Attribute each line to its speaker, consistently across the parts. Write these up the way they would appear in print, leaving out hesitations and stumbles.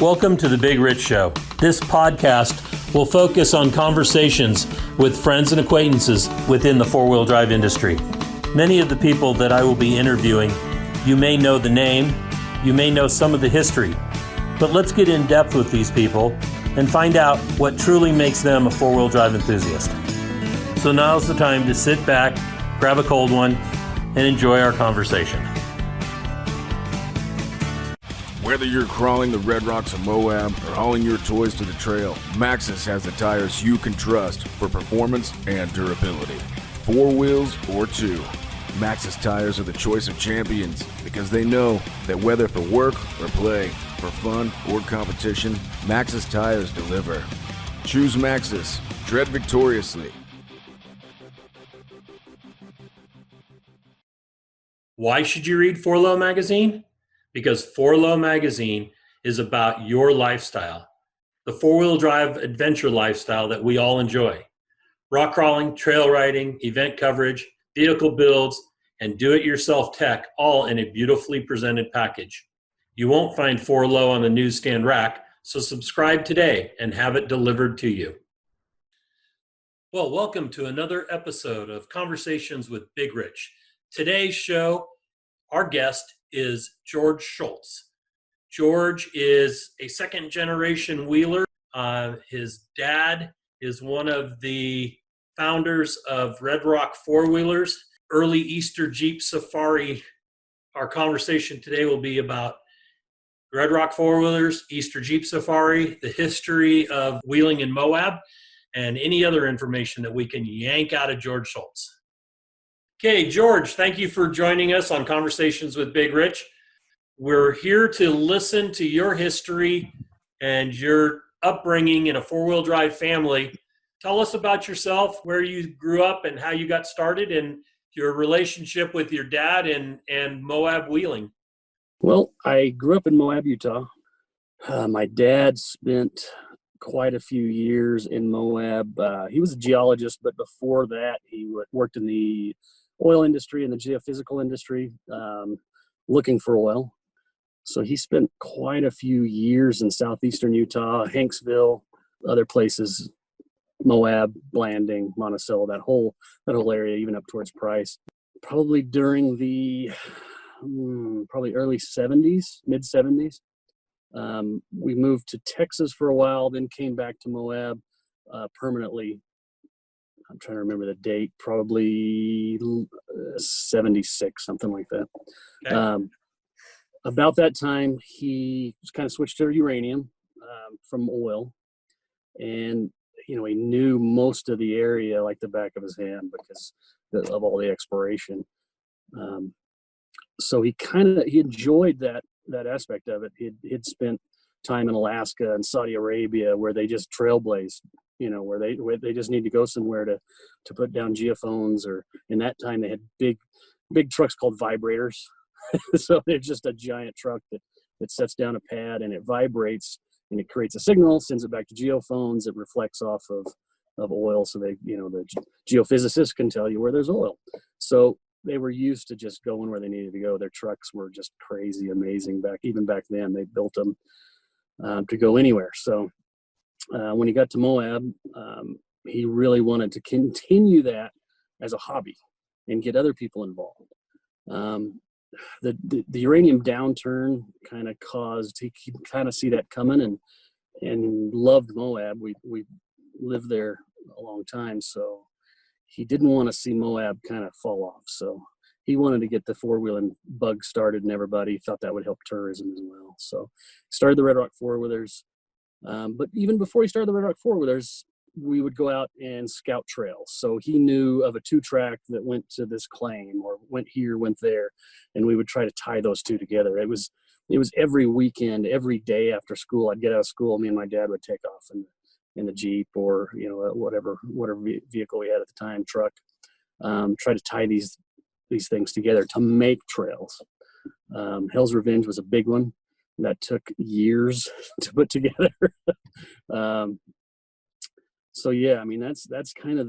Speaker 1: Welcome to The Big Rich Show. This podcast will focus on conversations with friends and acquaintances within the four-wheel drive industry. Many of the people that I will be interviewing, you may know the name, you may know some of the history, but let's get in depth with these people and find out what truly makes them a four-wheel drive enthusiast. So now's the time to sit back, grab a cold one, and enjoy our conversation.
Speaker 2: Whether you're crawling the red rocks of Moab or hauling your toys to the trail, Maxxis has the tires you can trust for performance and durability. 4 wheels or 2, Maxxis tires are the choice of champions because they know that whether for work or play, for fun or competition, Maxxis tires deliver. Choose Maxxis. Tread victoriously.
Speaker 1: Why should you read 4Low Magazine? Because 4Low Magazine is about your lifestyle, the four-wheel drive adventure lifestyle that we all enjoy. Rock crawling, trail riding, event coverage, vehicle builds, and do-it-yourself tech, all in a beautifully presented package. You won't find 4Low on the newsstand rack, so subscribe today and have it delivered to you. Well, welcome to another episode of Conversations with Big Rich. Today's show, our guest is George Schultz. George is a second-generation wheeler. His dad is one of the founders of Red Rock Four-Wheelers, early Easter Jeep Safari. Our conversation today will be about Red Rock Four-Wheelers, Easter Jeep Safari, the history of wheeling in Moab, and any other information that we can yank out of George Schultz. Okay, George, thank you for joining us on Conversations with Big Rich. We're here to listen to your history and your upbringing in a four-wheel drive family. Tell us about yourself, where you grew up and how you got started, and your relationship with your dad and Moab wheeling.
Speaker 3: Well, I grew up in Moab, Utah. My dad spent quite a few years in Moab. He was a geologist, but before that, he worked in the oil industry and the geophysical industry, looking for oil. So he spent quite a few years in southeastern Utah, Hanksville, other places, Moab, Blanding, Monticello, that whole area, even up towards Price. Probably during the early 70s, mid 70s. We moved to Texas for a while, then came back to Moab permanently. I'm trying to remember the date, probably 76, something like that. Okay. About that time, he kind of switched to uranium from oil. And, he knew most of the area like the back of his hand because of all the exploration. So he enjoyed that aspect of it. He'd spent time in Alaska and Saudi Arabia where they just trailblazed, where they just need to go somewhere to put down geophones, or in that time they had big trucks called vibrators. So they're just a giant truck that sets down a pad and it vibrates and it creates a signal, sends it back to geophones. It reflects off of oil. So they, the geophysicists can tell you where there's oil. So they were used to just going where they needed to go. Their trucks were just crazy, amazing even back then. They built them to go anywhere. So when he got to Moab, he really wanted to continue that as a hobby and get other people involved. The uranium downturn kind of caused, he could kind of see that coming and loved Moab. We lived there a long time, so he didn't want to see Moab kind of fall off. So he wanted to get the four-wheeling bug started, and everybody thought that would help tourism as well. So started the Red Rock Four-Wheelers. But even before he started the Red Rock Four-Wheelers, we would go out and scout trails. So he knew of a 2-track that went to this claim, or went here, went there, and we would try to tie those two together. It was every weekend, every day after school. I'd get out of school, me and my dad would take off in the Jeep or whatever vehicle we had at the time, truck. Try to tie these things together to make trails. Hell's Revenge was a big one that took years to put together. So yeah, I mean, that's kind of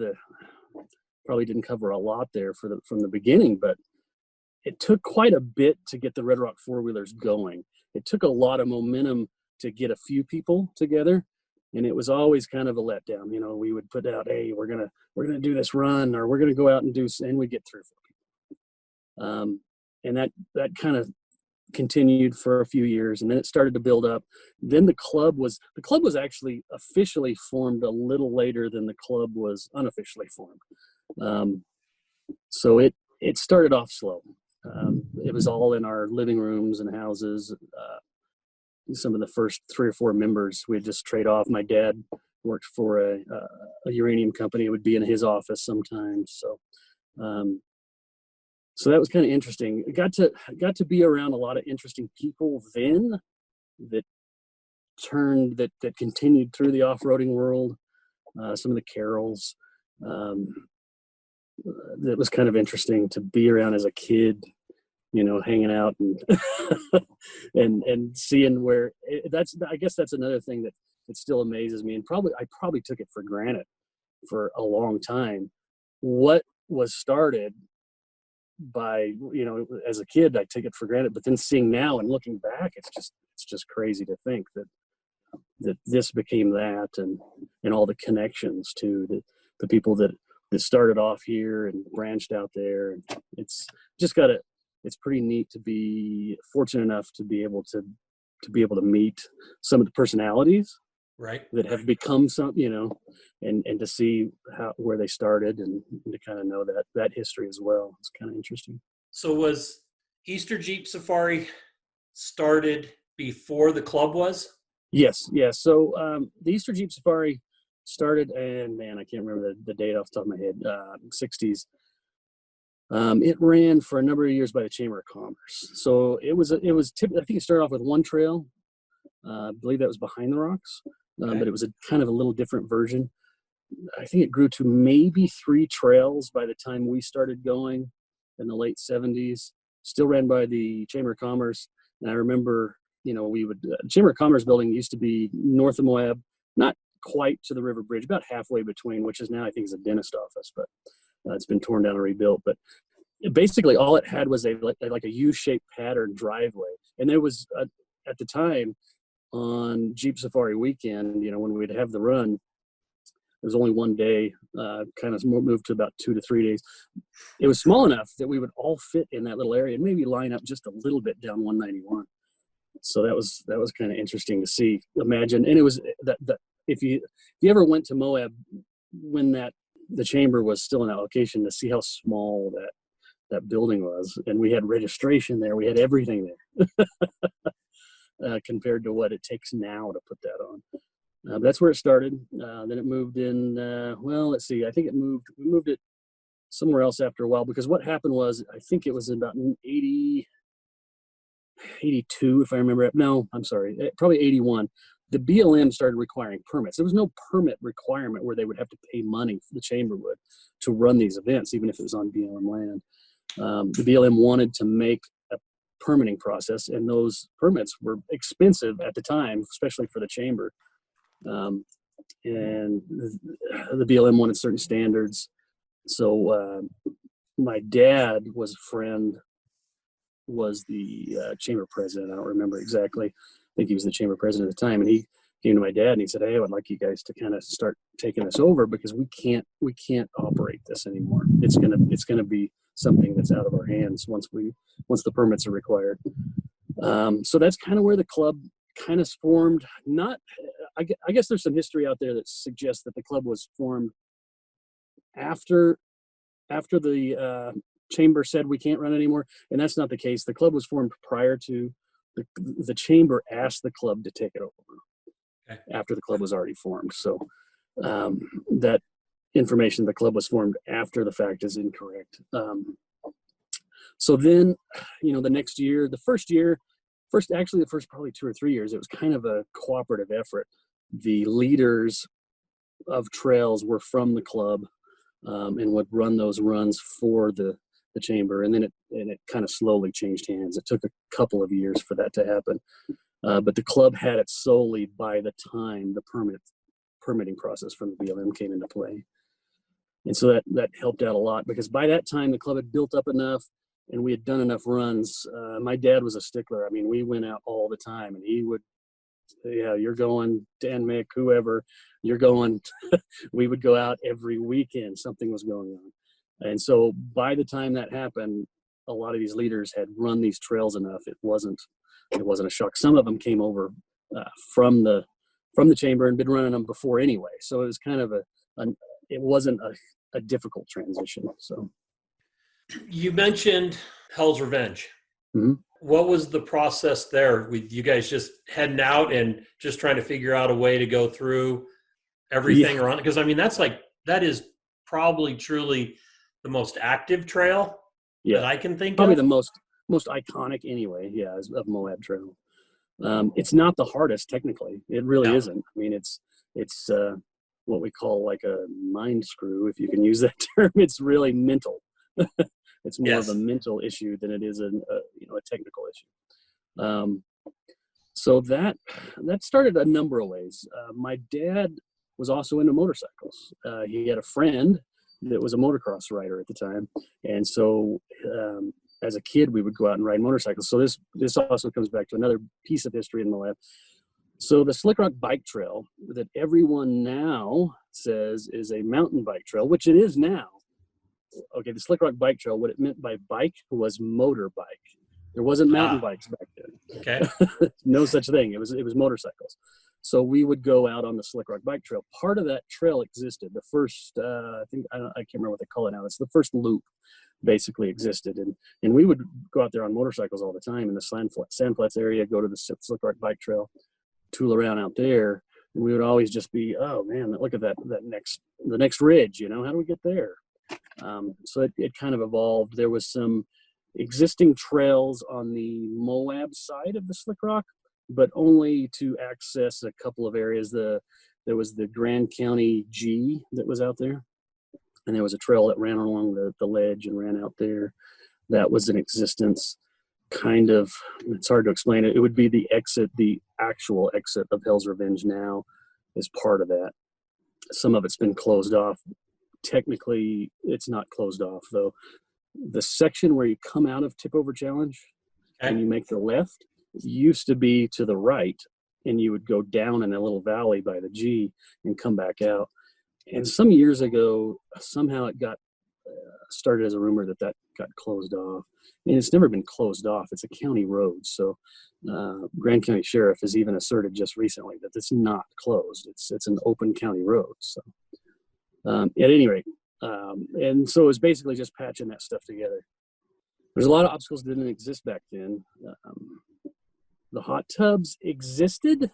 Speaker 3: probably didn't cover a lot there from the beginning, but it took quite a bit to get the Red Rock Four-Wheelers going. It took a lot of momentum to get a few people together, and it was always kind of a letdown. We would put out, hey, we're gonna do this run, or we're gonna go out and and we get 3 or 4 people. And that kind of continued for a few years, and then it started to build up. Then the club was actually officially formed a little later than the club was unofficially formed. So it started off slow. It was all in our living rooms and houses. Some of the first 3 or 4 members we'd just trade off. My dad worked for a uranium company. It would be in his office sometimes. So that was kind of interesting. I got to be around a lot of interesting people then that continued through the off-roading world. Some of the Carols. That was kind of interesting to be around as a kid, hanging out and and seeing where I guess that's another thing that still amazes me. And I probably took it for granted for a long time. What was started by, as a kid, I took it for granted, but then seeing now and looking back, it's just crazy to think that this became that, and all the connections to the people that started off here and branched out there. And it's pretty neat to be fortunate enough to be able to meet some of the personalities that have become some, and to see where they started, and to kind of know that history as well. It's kind of interesting.
Speaker 1: So was Easter Jeep Safari started before the club was?
Speaker 3: Yes. So the Easter Jeep Safari started, and man, I can't remember the date off the top of my head, 60s. It ran for a number of years by the Chamber of Commerce. So it was I think it started off with one trail. I believe that was Behind the Rocks, but it was a kind of a little different version. I think it grew to maybe 3 trails by the time we started going in the late 70s. Still ran by the Chamber of Commerce. And I remember, we would, Chamber of Commerce building used to be north of Moab, not quite to the river bridge, about halfway between, which is now I think is a dentist office, but it's been torn down and rebuilt. But basically all it had was like a U-shaped pattern driveway. And there was, at the time, on Jeep Safari weekend, when we'd have the run, there was only one day, kind of moved to about 2 to 3 days. It was small enough that we would all fit in that little area and maybe line up just a little bit down 191. So that was kind of interesting to see. Imagine, and it was that if you ever went to Moab when the chamber was still in that location, to see how small that building was, and we had registration there, we had everything there. Compared to what it takes now to put that on. That's where it started. Then it moved in, let's see, I think we moved it somewhere else after a while, because what happened was, I think it was about 82, if I remember. No, I'm sorry, probably 81. The BLM started requiring permits. There was no permit requirement where they would have to pay money, the chamber would, to run these events, even if it was on BLM land. The BLM wanted to make a permitting process, and those permits were expensive at the time, especially for the chamber. And the BLM wanted certain standards. So my dad was the chamber president. I don't remember exactly. I think he was the chamber president at the time, and he came to my dad and he said, "Hey, I would like you guys to kind of start taking this over, because we can't operate this anymore. It's gonna be something that's out of our hands once the permits are required." So that's kind of where the club kind of formed. I guess there's some history out there that suggests that the club was formed after the chamber said we can't run anymore, and that's not the case. The club was formed prior to the chamber asked the club to take it over after the club was already formed. So that information, the club was formed after the fact, is incorrect. So then, the next year, the first probably 2 or 3 years, it was kind of a cooperative effort. The leaders of trails were from the club, and would run those runs for the chamber, and then it kind of slowly changed hands. It took a couple of years for that to happen, but the club had it solely by the time the permitting process from the BLM came into play. And so that helped out a lot, because by that time the club had built up enough and we had done enough runs. My dad was a stickler. I mean, we went out all the time, and he would Yeah, you're going, Dan, Mick, whoever, you're going. We would go out every weekend. Something was going on. And so by the time that happened, a lot of these leaders had run these trails enough. It wasn't a shock. Some of them came over from the chamber and been running them before anyway. So it was kind of it wasn't a difficult transition. So
Speaker 1: You mentioned Hell's Revenge.
Speaker 3: mm-hmm.
Speaker 1: What was the process there with you guys just heading out and just trying to figure out a way to go through everything around? Because I mean, that is probably truly the most active trail that I can think
Speaker 3: probably
Speaker 1: of.
Speaker 3: The most iconic anyway. Yeah, of Moab Trail. It's not the hardest technically. It really isn't. I mean, it's what we call like a mind screw, if you can use that term. It's really mental. It's more of a mental issue than it is a technical issue. So that started a number of ways. My dad was also into motorcycles. He had a friend that was a motocross rider at the time, and so as a kid we would go out and ride motorcycles. So this also comes back to another piece of history in Moab. So the Slick Rock Bike Trail that everyone now says is a mountain bike trail, which it is now. Okay, the Slick Rock Bike Trail, what it meant by bike was motorbike. There wasn't mountain bikes back then.
Speaker 1: Okay.
Speaker 3: No such thing. It was motorcycles. So we would go out on the Slick Rock Bike Trail. Part of that trail existed. The first, I can't remember what they call it now. It's the first loop basically existed. And we would go out there on motorcycles all the time in the Sandflats area, go to the Slick Rock Bike Trail, tool around out there. And we would always just be, oh man, look at the next ridge, how do we get there? So it kind of evolved. There was some existing trails on the Moab side of the Slick Rock, but only to access a couple of areas. There was the Grand County G that was out there, and there was a trail that ran along the ledge and ran out there. That was in existence. Kind of, it's hard to explain it. It would be the actual exit of Hell's Revenge now is part of that. Some of it's been closed off. Technically, it's not closed off, though. The section where you come out of Tip Over Challenge and you make the left used to be to the right, and you would go down in a little valley by the G and come back out. And some years ago, somehow it got started as a rumor that got closed off. And it's never been closed off. It's a county road. So Grand County Sheriff has even asserted just recently that it's not closed. It's an open county road. So at any rate, and so it was basically just patching that stuff together. There's a lot of obstacles that didn't exist back then. The hot tubs existed,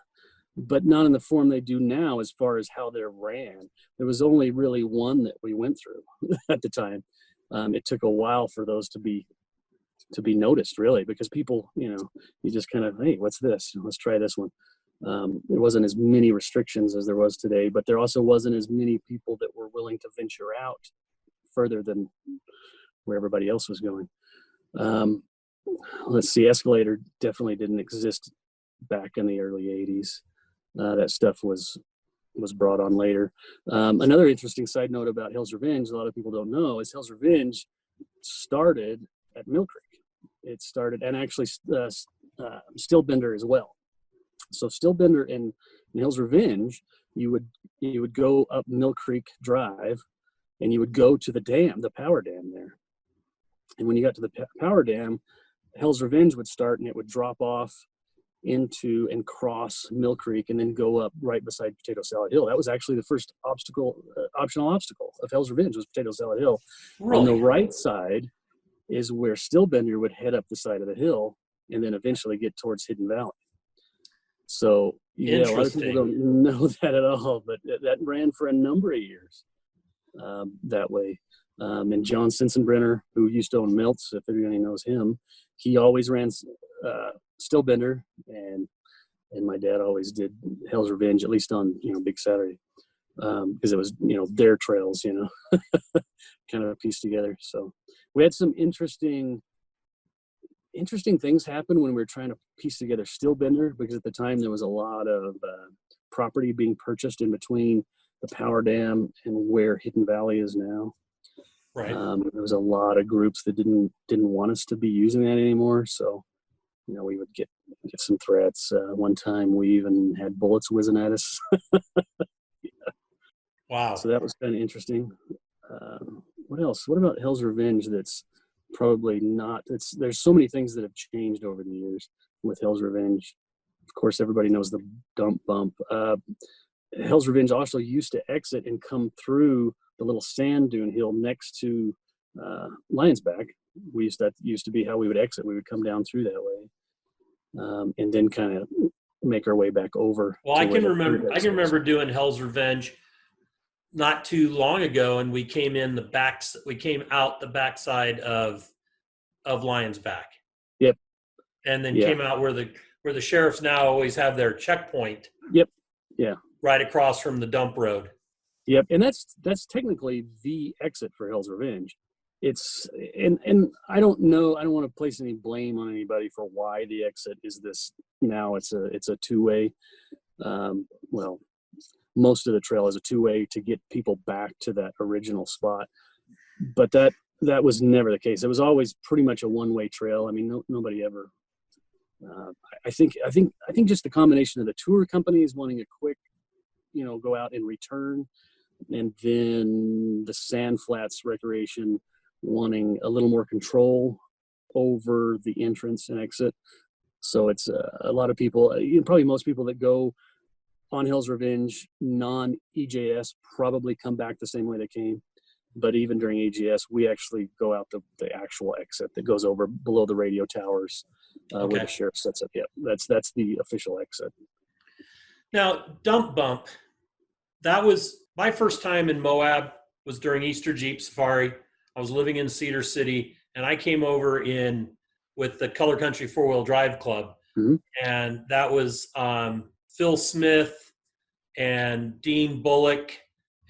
Speaker 3: but not in the form they do now as far as how they're ran. There was only really one that we went through at the time. It took a while for those to be noticed, really, because people, you just kind of, hey, what's this? Let's try this one. There wasn't as many restrictions as there was today, but there also wasn't as many people that were willing to venture out further than where everybody else was going. Let's see, escalator definitely didn't exist back in the early 80s. That stuff was brought on later. Another interesting side note about Hell's Revenge, a lot of people don't know, is Hell's Revenge started at Mill Creek. It started, and actually Stillbender as well. So Stillbender and Hell's Revenge, you would go up Mill Creek Drive, and you would go to the dam, the power dam there. And when you got to the power dam, Hell's Revenge would start, and it would drop off into and cross Mill Creek and then go up right beside Potato Salad Hill. That was actually the first optional obstacle of Hell's Revenge, was Potato Salad Hill. Really? On the right side is where Stillbender would head up the side of the hill and then eventually get towards Hidden Valley. So yeah, a lot of people don't know that at all, but that ran for a number of years that way. And John Sensenbrenner, who used to own Milts, if anybody knows him, he always ran Stillbender, and my dad always did Hell's Revenge, at least on Big Saturday, because it was their trails, kind of pieced together. So we had some interesting things happen when we were trying to piece together Stillbender, because at the time there was a lot of property being purchased in between the power dam and where Hidden Valley is now. Right. There was a lot of groups that didn't want us to be using that anymore. So we would get some threats. One time we even had bullets whizzing at us.
Speaker 1: Wow.
Speaker 3: So that was kind of interesting. What else? What about Hell's Revenge? That's probably not. There's so many things that have changed over the years with Hell's Revenge. Of course, everybody knows the dump bump. Hell's Revenge also used to exit and come through the little sand dune hill next to Lion's Back. That used to be how we would exit. We would come down through that way, and then kind of make our way back over.
Speaker 1: Well, I can remember doing Hell's Revenge not too long ago, and we came out the backside of Lion's Back.
Speaker 3: Yep.
Speaker 1: And then came out where the sheriffs now always have their checkpoint.
Speaker 3: Yep. Yeah.
Speaker 1: Right across from the dump road.
Speaker 3: Yep. And that's technically the exit for Hell's Revenge. It's and I don't know. I don't want to place any blame on anybody for why the exit is this. Now it's a two-way. Well, most of the trail is a two-way to get people back to that original spot, but that was never the case. It was always pretty much a one-way trail. I mean, nobody ever. I think just the combination of the tour companies wanting a quick, go out and return, and then the Sand Flats Recreation wanting a little more control over the entrance and exit. So it's a lot of people, probably most people that go on Hell's Revenge, non-EJS, probably come back the same way they came. But even during EJS, we actually go out the actual exit that goes over below the radio towers where the sheriff sets up. Yeah, that's the official exit. Now,
Speaker 1: Dump Bump, that was my first time in Moab, was during Easter Jeep Safari. I was living in Cedar City, and I came over in with the Color Country 4-Wheel Drive Club.
Speaker 3: Mm-hmm.
Speaker 1: And that was Phil Smith and Dean Bullock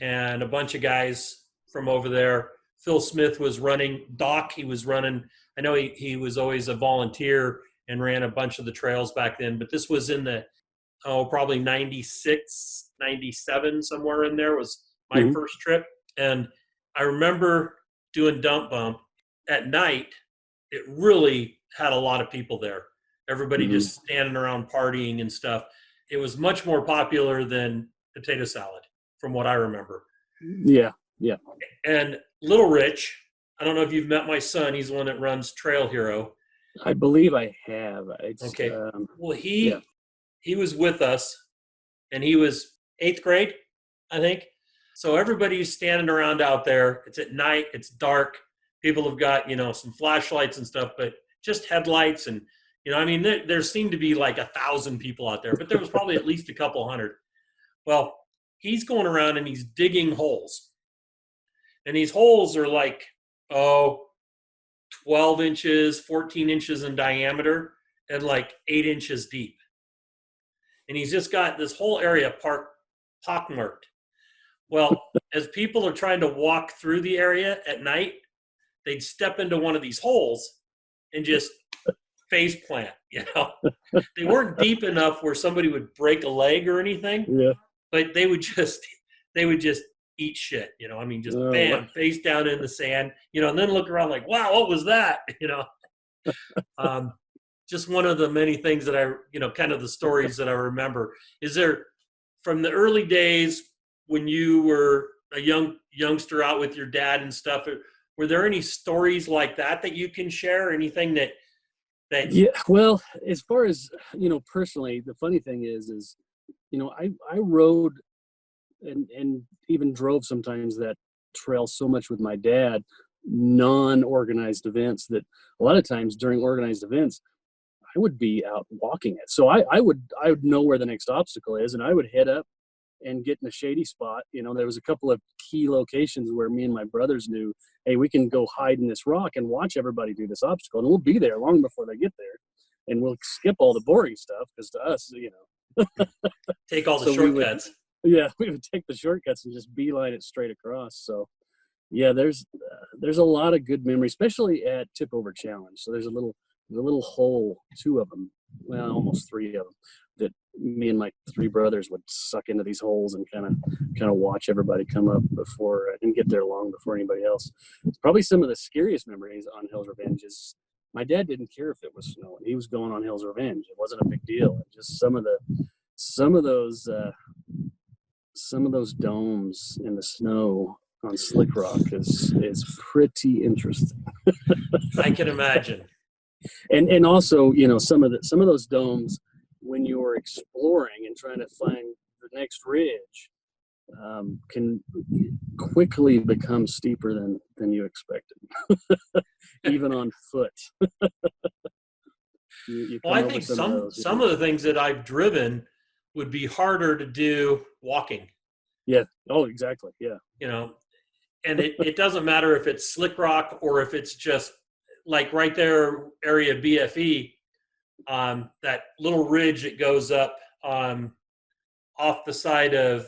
Speaker 1: and a bunch of guys from over there. Phil Smith was running. Doc, he was running. I know he was always a volunteer and ran a bunch of the trails back then, but this was in the, probably 96, 97, somewhere in there was my
Speaker 3: mm-hmm.
Speaker 1: first trip. And I remember doing Dump Bump at night. It really had a lot of people there. Everybody
Speaker 3: mm-hmm.
Speaker 1: just standing around partying and stuff. It was much more popular than Potato Salad, from what I remember.
Speaker 3: Yeah, yeah.
Speaker 1: And Little Rich, I don't know if you've met my son. He's the one that runs Trail Hero.
Speaker 3: I believe I have.
Speaker 1: Okay. Well, he was with us, and he was 8th grade, I think. So everybody's standing around out there. It's at night. It's dark. People have got, some flashlights and stuff, but just headlights. And, there seemed to be like 1,000 people out there, but there was probably at least a couple hundred. Well, he's going around and he's digging holes. And these holes are like, 12 inches, 14 inches in diameter, and like 8 inches deep. And he's just got this whole area pockmarked. Well, as people are trying to walk through the area at night, they'd step into one of these holes and just face plant, They weren't deep enough where somebody would break a leg or anything.
Speaker 3: Yeah. But
Speaker 1: they would just eat shit, just bam, face down in the sand, and then look around like, wow, what was that? Just one of the many things that I, kind of the stories that I remember. Is there, from the early days when you were a youngster out with your dad and stuff, were there any stories like that you can share? Anything that
Speaker 3: Yeah, well, as far as, personally, the funny thing is, I rode and even drove sometimes that trail so much with my dad, non-organized events, that a lot of times during organized events, I would be out walking it. So I would know where the next obstacle is, and I would head up and get in a shady spot. There was a couple of key locations where me and my brothers knew, hey, we can go hide in this rock and watch everybody do this obstacle, and we'll be there long before they get there, and we'll skip all the boring stuff, because to us,
Speaker 1: take all the shortcuts.
Speaker 3: We would take the shortcuts and just beeline it straight across. So yeah, there's a lot of good memories, especially at Tip Over Challenge. So there's a little hole, 2 of them, well, almost 3 of them, that me and my 3 brothers would suck into these holes and kind of watch everybody come up before and get there long before anybody else. It's probably some of the scariest memories on Hell's Revenge is my dad didn't care if it was snowing. He was going on Hell's Revenge. It wasn't a big deal. It just some of those domes in the snow on Slick Rock is pretty interesting.
Speaker 1: I can imagine.
Speaker 3: And also, you know, some of those domes, when you're exploring and trying to find the next ridge, can quickly become steeper than you expected, even on foot.
Speaker 1: Well, I think some of the things that I've driven would be harder to do walking.
Speaker 3: Yeah. Oh, exactly. Yeah.
Speaker 1: You know, and it doesn't matter if it's Slick Rock or if it's just like right there, area BFE, that little ridge that goes up off the side of,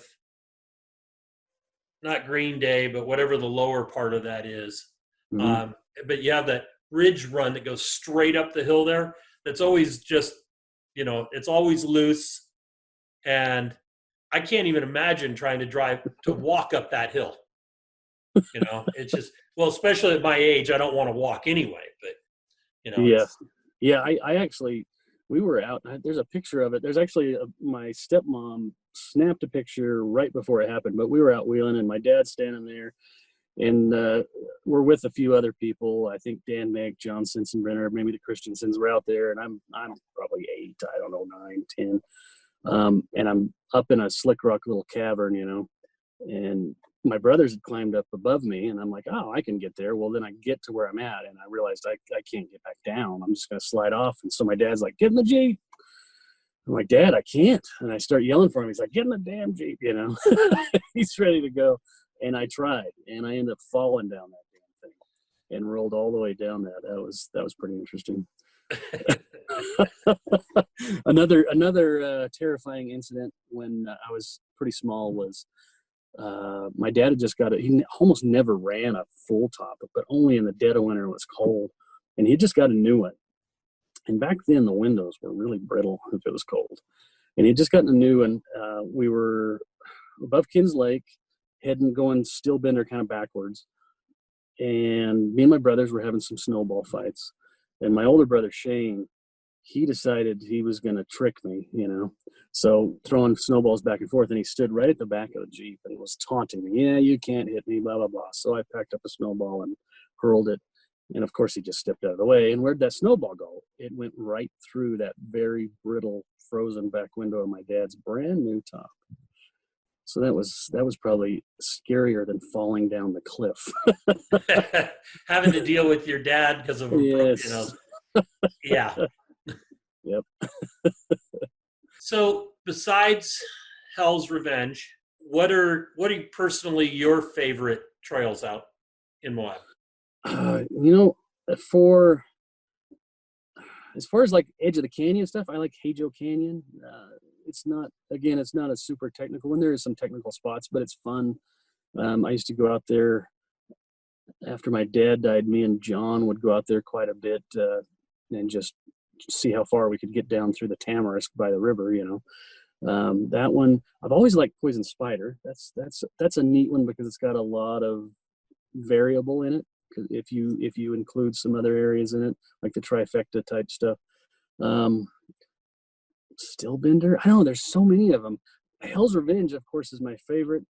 Speaker 1: not Green Day, but whatever the lower part of that is.
Speaker 3: Mm-hmm.
Speaker 1: But you have that ridge run that goes straight up the hill there. That's always just, you know, it's always loose. And I can't even imagine trying to walk up that hill. You know, it's just, well, especially at my age, I don't want to walk anyway, but, you know.
Speaker 3: Yeah. Yeah. I actually, we were out, there's a picture of it. There's actually my stepmom snapped a picture right before it happened, but we were out wheeling and my dad's standing there, and we're with a few other people. I think Dan Meg, John Sensenbrenner, maybe the Christiansens were out there, and I'm probably 8, I don't know, 9, 10. And I'm up in a Slick Rock little cavern, you know, and my brothers had climbed up above me, and I'm like, oh, I can get there. Well, then I get to where I'm at, and I realized I can't get back down. I'm just going to slide off. And so my dad's like, get in the Jeep. I'm like, Dad, I can't. And I start yelling for him. He's like, get in the damn Jeep, you know. He's ready to go. And I tried, and I ended up falling down that damn thing and rolled all the way down that. That was pretty interesting. Another terrifying incident when I was pretty small was my dad had just he almost never ran a full top, but only in the dead of winter when it was cold, and he just got a new one. And back then the windows were really brittle if it was cold, and he just gotten a new one. We were above Kins Lake, going Steel Bender kind of backwards, and me and my brothers were having some snowball fights, and my older brother Shane, he decided he was going to trick me, you know, so throwing snowballs back and forth, and he stood right at the back of the Jeep and was taunting me. Yeah, you can't hit me, blah, blah, blah. So I packed up a snowball and hurled it. And of course he just stepped out of the way. And where'd that snowball go? It went right through that very brittle frozen back window of my dad's brand new top. So that was probably scarier than falling down the cliff.
Speaker 1: Having to deal with your dad because of,
Speaker 3: yes.
Speaker 1: You know, yeah.
Speaker 3: Yep.
Speaker 1: So besides Hell's Revenge, what are personally your favorite trails out in Moab?
Speaker 3: You know, as far as like edge of the canyon stuff, I like Hajo Canyon. It's not a super technical one. There is some technical spots, but it's fun. I used to go out there after my dad died. Me and John would go out there quite a bit and just see how far we could get down through the tamarisk by the river, you know. That one, I've always liked Poison Spider. That's a neat one because it's got a lot of variable in it. If you include some other areas in it, like the trifecta type stuff. Steel Bender, I don't know, there's so many of them. Hell's Revenge, of course, is my favorite.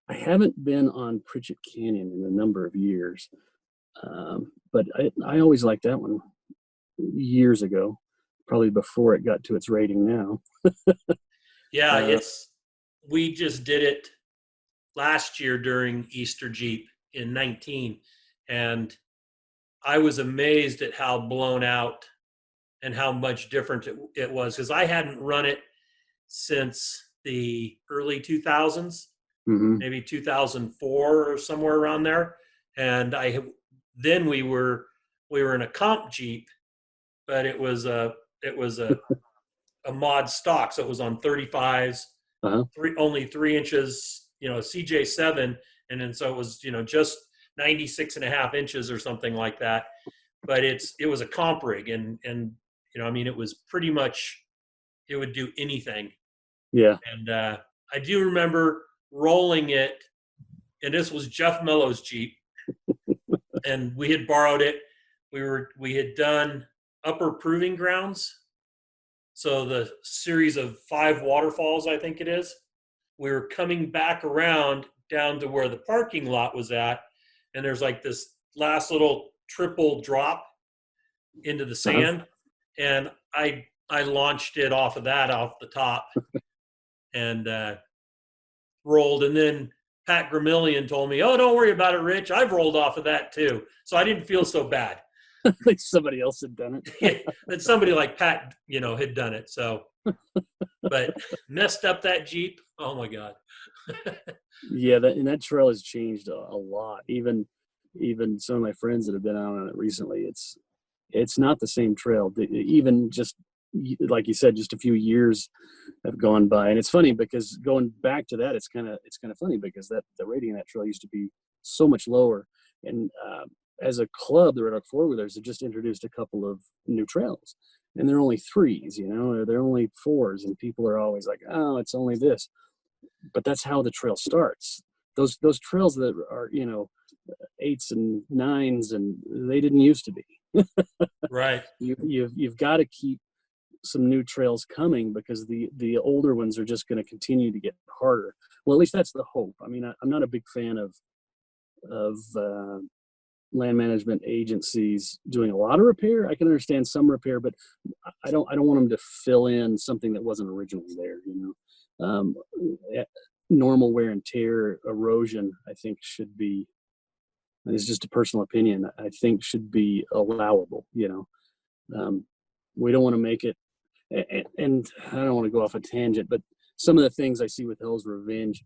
Speaker 3: I haven't been on Pritchett Canyon in a number of years, but I always liked that one years ago, probably before it got to its rating now.
Speaker 1: Yeah, we just did it last year during Easter Jeep in 19, and I was amazed at how blown out and how much different it was, because I hadn't run it since the early 2000s, maybe 2004 or somewhere around there. And then we were in a comp Jeep, but it was a mod stock, so it was on 35s, only 3 inches, you know, CJ7, and then so it was, you know, just 96.5 inches or something like that. But it was a comp rig, and you know, I mean, it was pretty much, it would do anything.
Speaker 3: Yeah.
Speaker 1: And I do remember rolling it, and this was Jeff Mello's Jeep, and we had borrowed it. we had done Upper Proving Grounds. So the series of 5 waterfalls, I think it is. We were coming back around down to where the parking lot was at, and there's like this last little triple drop into the sand, and I launched it off of that, off the top, and rolled. And then Pat Gramillion told me, "Oh, don't worry about it, Rich. I've rolled off of that too." So I didn't feel so bad.
Speaker 3: Like somebody else had done it.
Speaker 1: Yeah, that somebody like Pat, had done it. So, but messed up that Jeep. Oh my God.
Speaker 3: Yeah, that trail has changed a lot. Even some of my friends that have been out on it recently, it's not the same trail. Even just like you said, just a few years have gone by, and it's funny because going back to that, it's kind of funny because the rating of that trail used to be so much lower. And as a club, the Red Rock Four Wheelers have just introduced a couple of new trails, and they're only 3s, they're only 4s, and people are always like, "Oh, it's only this," but that's how the trail starts. Those trails that are 8s and 9s, and they didn't used to be.
Speaker 1: Right.
Speaker 3: You've got to keep some new trails coming because the older ones are just going to continue to get harder. Well, at least that's the hope. I mean, I'm not a big fan of land management agencies doing a lot of repair. I can understand some repair, but I don't want them to fill in something that wasn't originally there. Normal wear and tear, erosion, I think should be. It's just a personal opinion. I think should be allowable. We don't want to make it. And I don't want to go off a tangent, but some of the things I see with Hell's Revenge,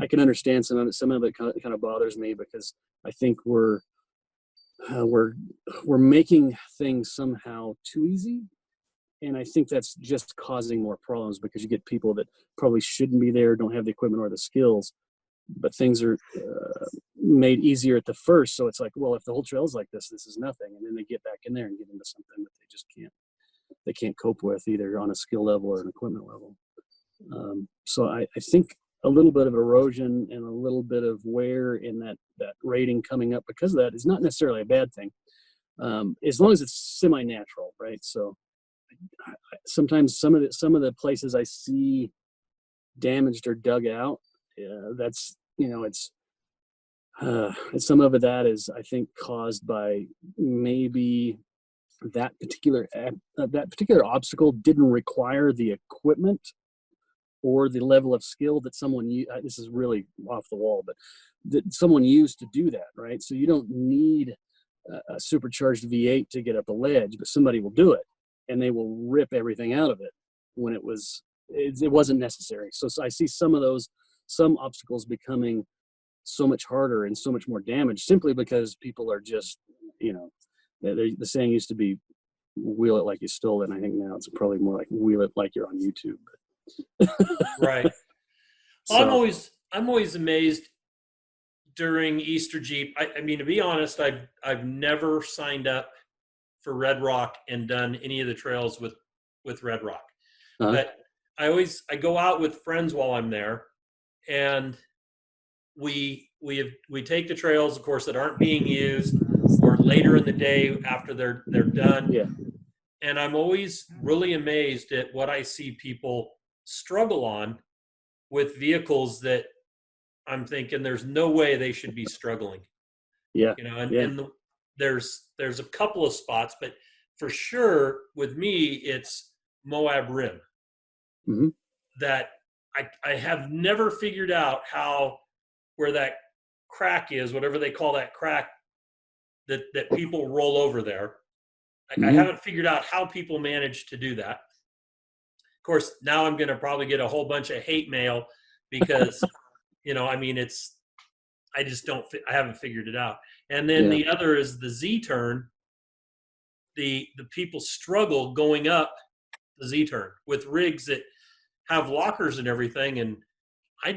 Speaker 3: I can understand some of it. Some of it kind of bothers me because I think we're making things somehow too easy, and I think that's just causing more problems because you get people that probably shouldn't be there, don't have the equipment or the skills, but things are made easier at the first. So it's like, well, if the whole trail is like this is nothing, and then they get back in there and get into something that they just can't cope with either on a skill level or an equipment level. So I think a little bit of erosion and a little bit of wear in that rating coming up because of that is not necessarily a bad thing, as long as it's semi-natural, right? So sometimes some of the places I see damaged or dug out, that's it's some of that is, I think, caused by maybe that particular obstacle didn't require the equipment or the level of skill that someone this is really off the wall, but that someone used to do that, right? So you don't need a supercharged V8 to get up a ledge, but somebody will do it, and they will rip everything out of it when it wasn't necessary. So I see some obstacles becoming so much harder and so much more damage simply because people are just, the saying used to be wheel it like you stole it, and I think now it's probably more like wheel it like you're on YouTube.
Speaker 1: Right.
Speaker 3: So,
Speaker 1: I'm always amazed during Easter Jeep. I mean, to be honest, I've never signed up for Red Rock and done any of the trails with Red Rock. But I go out with friends while I'm there, and we take the trails, of course, that aren't being used or later in the day after they're done.
Speaker 3: Yeah.
Speaker 1: And I'm always really amazed at what I see people struggle on with vehicles that I'm thinking there's no way they should be struggling.
Speaker 3: Yeah.
Speaker 1: And there's a couple of spots, but for sure with me, it's Moab rim.
Speaker 3: Mm-hmm.
Speaker 1: That I have never figured out where that crack is, whatever they call that crack that people roll over there. I haven't figured out how people manage to do that. Of course, now I'm going to probably get a whole bunch of hate mail because, I haven't figured it out. And then the other is the Z-turn. The people struggle going up the Z-turn with rigs that have lockers and everything. And I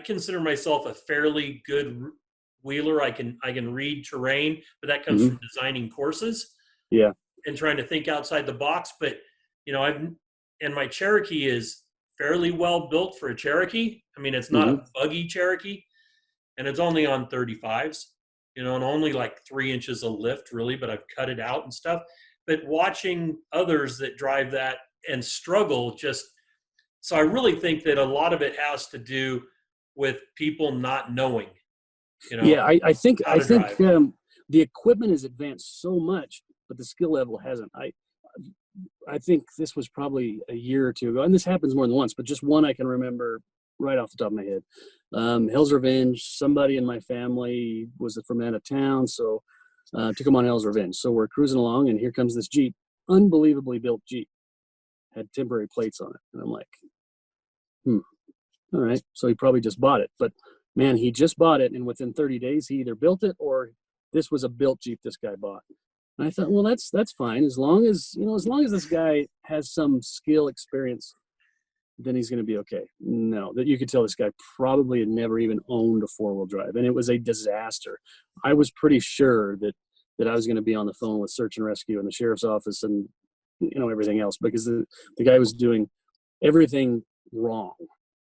Speaker 1: consider myself a fairly good wheeler. I can read terrain, but that comes from designing courses.
Speaker 3: Yeah.
Speaker 1: And trying to think outside the box. But, my Cherokee is fairly well built for a Cherokee. I mean, it's not a buggy Cherokee, and it's only on 35s. and only like 3 inches of lift really, but I've cut it out and stuff. But watching others that drive that and struggle so I really think that a lot of it has to do with people not knowing,
Speaker 3: Yeah, I think
Speaker 1: how to drive.
Speaker 3: the equipment has advanced so much, but the skill level hasn't. I think this was probably a year or two ago, and this happens more than once, but just one I can remember right off the top of my head. Hell's Revenge, somebody in my family was from out of town, so took him on Hell's Revenge. So we're cruising along, and here comes this Jeep, unbelievably built Jeep, had temporary plates on it. And I'm like, all right. So he probably just bought it. But man, he just bought it, and within 30 days, he either built it or this was a built Jeep this guy bought. And I thought, well, that's fine. As long as this guy has some skill experience, then he's going to be okay. No, that you could tell this guy probably had never even owned a 4-wheel drive, and it was a disaster. I was pretty sure that I was going to be on the phone with search and rescue and the sheriff's office and everything else, because the guy was doing everything wrong.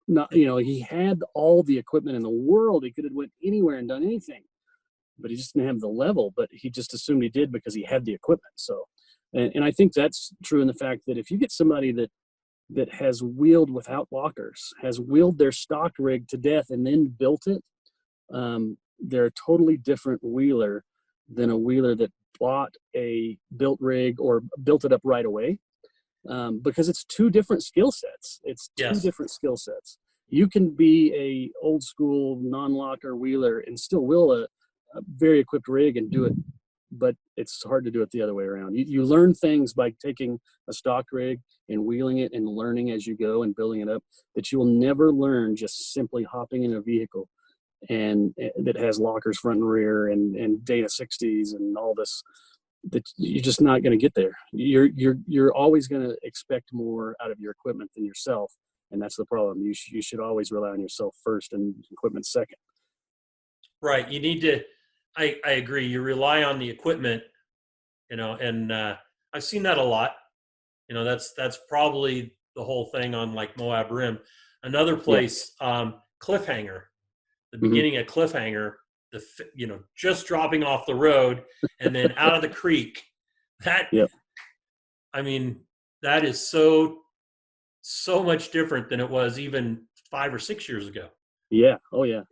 Speaker 3: Not, he had all the equipment in the world. He could have went anywhere and done anything, but he just didn't have the level. But he just assumed he did because he had the equipment. So, and I think that's true in the fact that if you get somebody that has wheeled without lockers, has wheeled their stock rig to death and then built it, they're a totally different wheeler than a wheeler that bought a built rig or built it up right away, because it's two different skill sets. It's two
Speaker 1: Yes.
Speaker 3: different skill sets. You can be a old school non-locker wheeler and still wheel a very equipped rig and do it, but it's hard to do it the other way around. You learn things by taking a stock rig and wheeling it and learning as you go and building it up that you will never learn just simply hopping in a vehicle and that has lockers front and rear and data 60s and all this. That you're just not going to get there. You're always going to expect more out of your equipment than yourself, and that's the problem. You should always rely on yourself first and equipment second.
Speaker 1: Right. You need to. I agree. You rely on the equipment, and I've seen that a lot. That's probably the whole thing on like Moab Rim. Another place, Cliffhanger. The beginning of Cliffhanger, just dropping off the road and then out of the creek. That is so much different than it was even 5 or 6 years ago.
Speaker 3: Yeah. Oh yeah.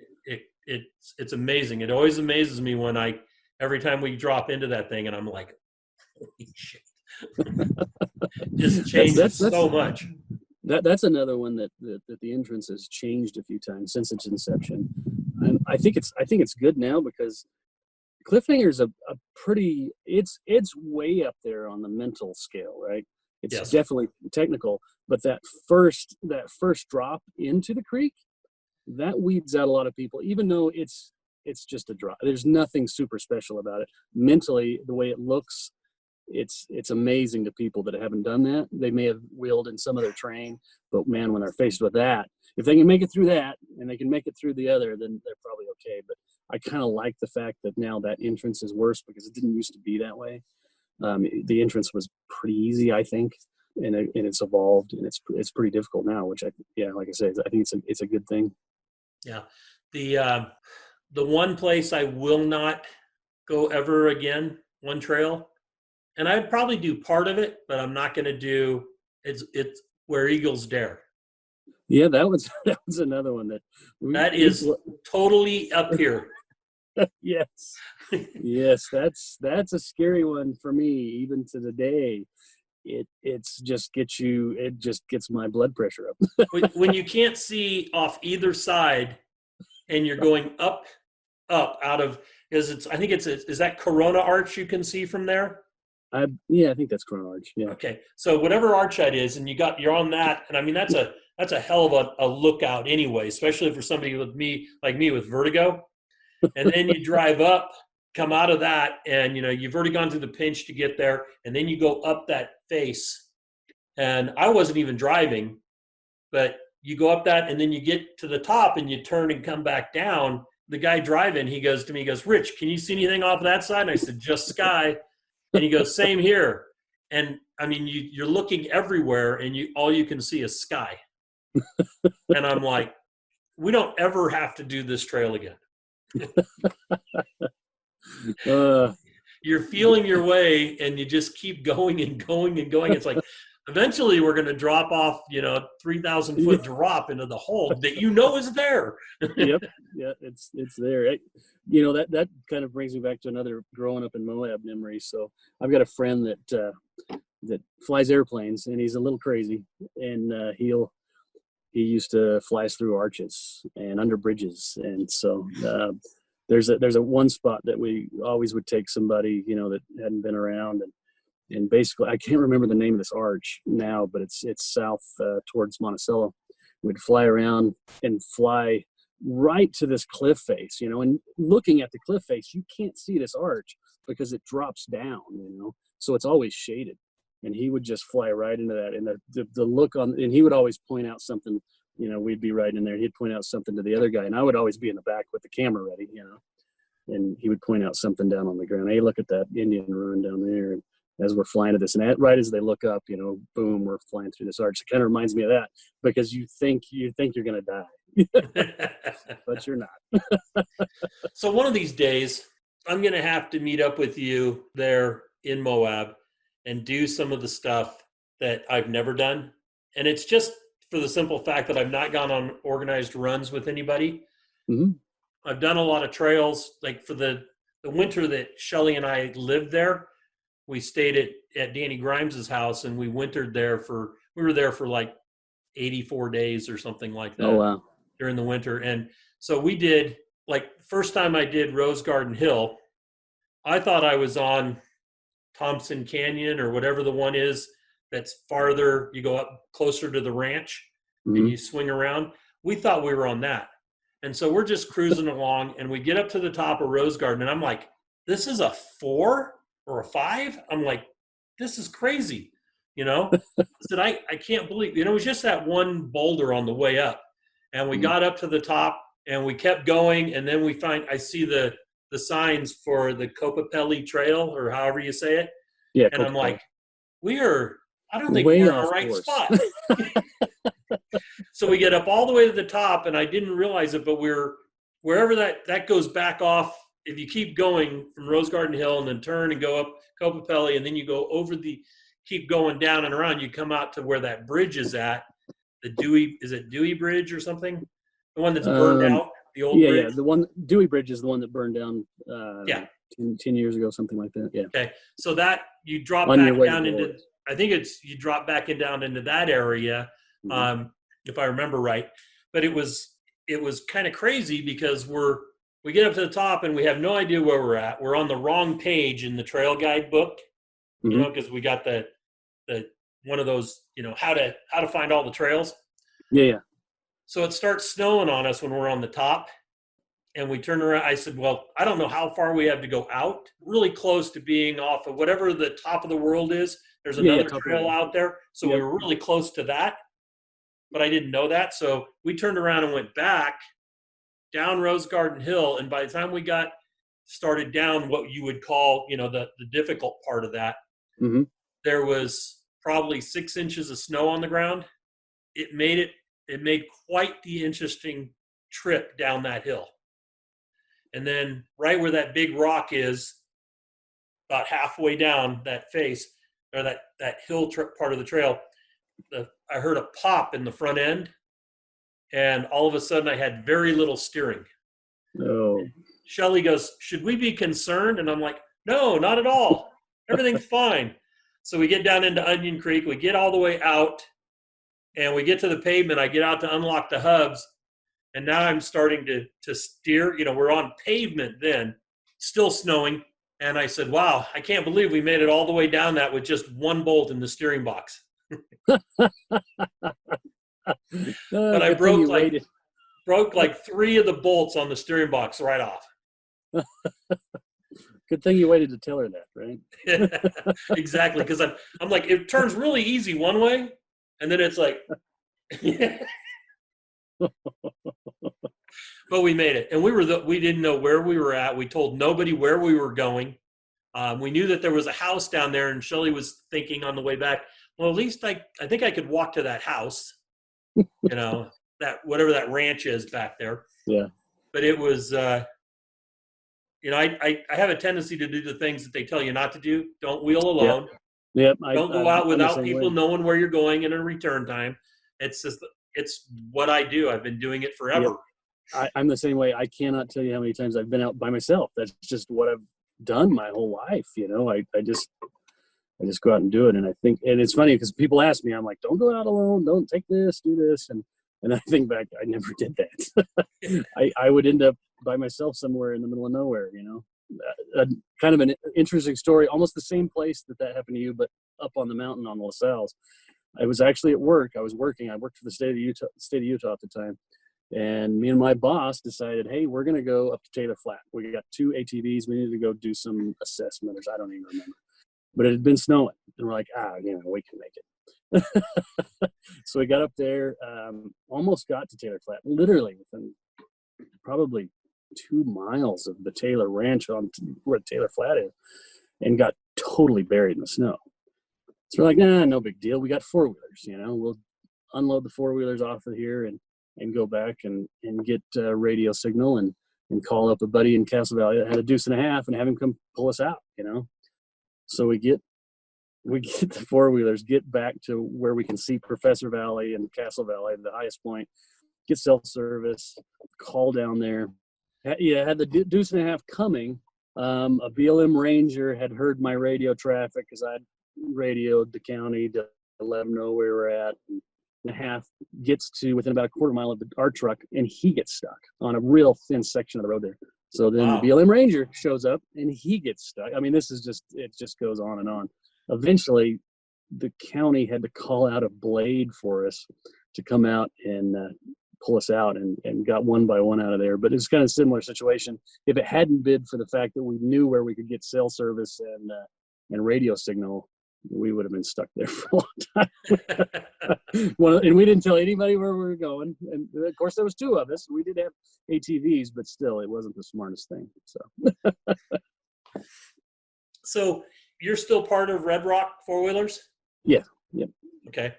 Speaker 1: It's amazing. It always amazes me when every time we drop into that thing and I'm like, holy shit. Just changes so much.
Speaker 3: That's another one that the entrance has changed a few times since its inception. And I think it's good now because Cliffhanger's a pretty, it's way up there on the mental scale, right? It's definitely technical, but that first drop into the creek, that weeds out a lot of people, even though it's just a drop. There's nothing super special about it. Mentally, the way it looks, it's amazing to people that haven't done that. They may have wheeled in some other terrain, but man, when they're faced with that, if they can make it through that and they can make it through the other, then they're probably okay. But I kind of like the fact that now that entrance is worse because it didn't used to be that way. The entrance was pretty easy, I think, and it's evolved and it's pretty difficult now, which like I said, I think it's a good thing.
Speaker 1: Yeah. The one place I will not go ever again, one trail, and I'd probably do part of it, but I'm not going to do it's Where Eagles Dare.
Speaker 3: Yeah, that was another one that
Speaker 1: is totally up here.
Speaker 3: Yes. Yes, that's a scary one for me even to today. It just gets my blood pressure up.
Speaker 1: When you can't see off either side and you're going up out of is that Corona Arch you can see from there?
Speaker 3: I think that's Corona Arch. Yeah.
Speaker 1: Okay. So whatever arch that is, and you're on that, and I mean that's a hell of a lookout anyway, especially for somebody like me with vertigo. And then you drive up, come out of that, and you've already gone through the pinch to get there, and then you go up that face. And I wasn't even driving, but you go up that, and then you get to the top, and you turn and come back down. The guy driving, he goes to me, Rich, can you see anything off of that side? And I said, just sky. And he goes, same here. And I mean, you're looking everywhere, and all you can see is sky. And I'm like, we don't ever have to do this trail again.
Speaker 3: Uh,
Speaker 1: You're feeling your way, and you just keep going and going and going. It's like eventually we're going to drop off, 3,000-foot drop into the hole that is there.
Speaker 3: Yep. Yeah, it's there. That kind of brings me back to another growing up in Moab memory. So I've got a friend that flies airplanes, and he's a little crazy, and he used to fly us through arches and under bridges, and so there's a one spot that we always would take somebody that hadn't been around, and basically I can't remember the name of this arch now, but it's south towards Monticello. We'd fly around and fly right to this cliff face, and looking at the cliff face, you can't see this arch because it drops down, so it's always shaded. And he would just fly right into that. And the look on, and he would always point out something, we'd be right in there. He'd point out something to the other guy. And I would always be in the back with the camera ready, and he would point out something down on the ground. Hey, look at that Indian ruin down there. And as we're flying to this, and right as they look up, boom, we're flying through this arch. It kind of reminds me of that, because you think you're going to die, but you're not.
Speaker 1: So one of these days, I'm going to have to meet up with you there in Moab and do some of the stuff that I've never done. And it's just for the simple fact that I've not gone on organized runs with anybody.
Speaker 3: Mm-hmm.
Speaker 1: I've done a lot of trails. Like for the winter that Shelly and I lived there, we stayed at Danny Grimes's house, and we wintered there we were there for like 84 days or something like that.
Speaker 3: Oh, wow.
Speaker 1: During the winter. And so we did, like, first time I did Rose Garden Hill, I thought I was on Thompson Canyon or whatever the one is that's farther, you go up closer to the ranch,
Speaker 3: Mm-hmm.
Speaker 1: and you swing around. We thought we were on that. And so we're just cruising along, and we get up to the top of Rose Garden, and I'm like, this is a 4 or a 5? I'm like, this is crazy. I said, I can't believe, it was just that one boulder on the way up. And we got up to the top, and we kept going, and then I see the signs for the Copapelli Trail, or however you say it.
Speaker 3: Yeah.
Speaker 1: And I'm like, I don't think
Speaker 3: way
Speaker 1: we're in the
Speaker 3: off
Speaker 1: right
Speaker 3: course.
Speaker 1: spot. So we get up all the way to the top, and I didn't realize it, but we're wherever that goes back off. If you keep going from Rose Garden Hill and then turn and go up Copapelli, and then you go keep going down and around, you come out to where that bridge is at. Is it Dewey Bridge or something? The one that's burned out, the old bridge?
Speaker 3: Yeah, the one, Dewey Bridge is the one that burned down 10 years ago, something like that, yeah.
Speaker 1: Okay, so that, you drop
Speaker 3: On your
Speaker 1: back
Speaker 3: way
Speaker 1: down into,
Speaker 3: forward.
Speaker 1: I think you drop back down into that area, if I remember right. But it was kind of crazy, because we get up to the top, and we have no idea where we're at. We're on the wrong page in the trail guide book, because we got the one of those, how to find all the trails.
Speaker 3: Yeah.
Speaker 1: So it starts snowing on us when we're on the top, and we turn around. I said, well, I don't know how far we have to go out, really close to being off of whatever the top of the world is. There's another trail out there. So we were really close to that, but I didn't know that. So we turned around and went back down Rose Garden Hill. And by the time we got started down what you would call, the difficult part of that, there was probably 6 inches of snow on the ground. It made quite the interesting trip down that hill. And then right where that big rock is, about halfway down that face, or that hill part of the trail, I heard a pop in the front end, and all of a sudden I had very little steering.
Speaker 3: Oh.
Speaker 1: Shelly goes, should we be concerned? And I'm like, no, not at all. Everything's fine. So we get down into Onion Creek. We get all the way out, and we get to the pavement. I get out to unlock the hubs, and now I'm starting to steer. We're on pavement then, still snowing. And I said, wow, I can't believe we made it all the way down that with just one bolt in the steering box. But I broke like 3 of the bolts on the steering box right off.
Speaker 3: Good thing you waited to tell her that, right?
Speaker 1: Exactly, because I'm like, it turns really easy one way, and then it's like, but we made it, and we didn't know where we were at. We told nobody where we were going. We knew that there was a house down there, and Shelly was thinking on the way back, well, at least I think I could walk to that house, that whatever that ranch is back there.
Speaker 3: Yeah.
Speaker 1: But it was I have a tendency to do the things that they tell you not to do. Don't wheel alone.
Speaker 3: Yep.
Speaker 1: Don't go out without people knowing where you're going in a return time. It's what I do. I've been doing it forever.
Speaker 3: Yep. I'm the same way. I cannot tell you how many times I've been out by myself. That's just what I've done my whole life. I just go out and do it. And I think, and it's funny because people ask me, I'm like, don't go out alone. Don't take this, do this. And I think back, I never did that. I would end up by myself somewhere in the middle of nowhere, kind of an interesting story, almost the same place that happened to you, but up on the mountain on LaSalle's. I was actually at work. I worked for the state of Utah at the time. And me and my boss decided, hey, we're going to go up to Taylor Flat. We got 2 ATVs. We need to go do some assessment, or I don't even remember. But it had been snowing. And we're like, we can make it. So we got up there, almost got to Taylor Flat, literally within probably 2 miles of the Taylor Ranch on where Taylor Flat is, and got totally buried in the snow. So we're like, no big deal. We got 4-wheelers, we'll unload the 4-wheelers off of here and go back and get radio signal and call up a buddy in Castle Valley that had a deuce and a half and have him come pull us out, So we get the 4-wheelers, get back to where we can see Professor Valley and Castle Valley, the highest point, get cell service, call down there. Had the deuce and a half coming. A BLM ranger had heard my radio traffic because I'd radioed the county to let them know where we're at. And a half gets to within about a quarter mile of our truck, and he gets stuck on a real thin section of the road there. So then the BLM ranger shows up and he gets stuck. I mean, it just goes on and on. Eventually the county had to call out a blade for us to come out and pull us out, and got one by one out of there. But it's kind of a similar situation. If it hadn't been for the fact that we knew where we could get cell service and radio signal, we would have been stuck there for a long time. And we didn't tell anybody where we were going. And of course, there was 2 of us. We did have ATVs, but still, it wasn't the smartest thing.
Speaker 1: So you're still part of Red Rock 4-wheelers?
Speaker 3: Yeah. Yep.
Speaker 1: Okay.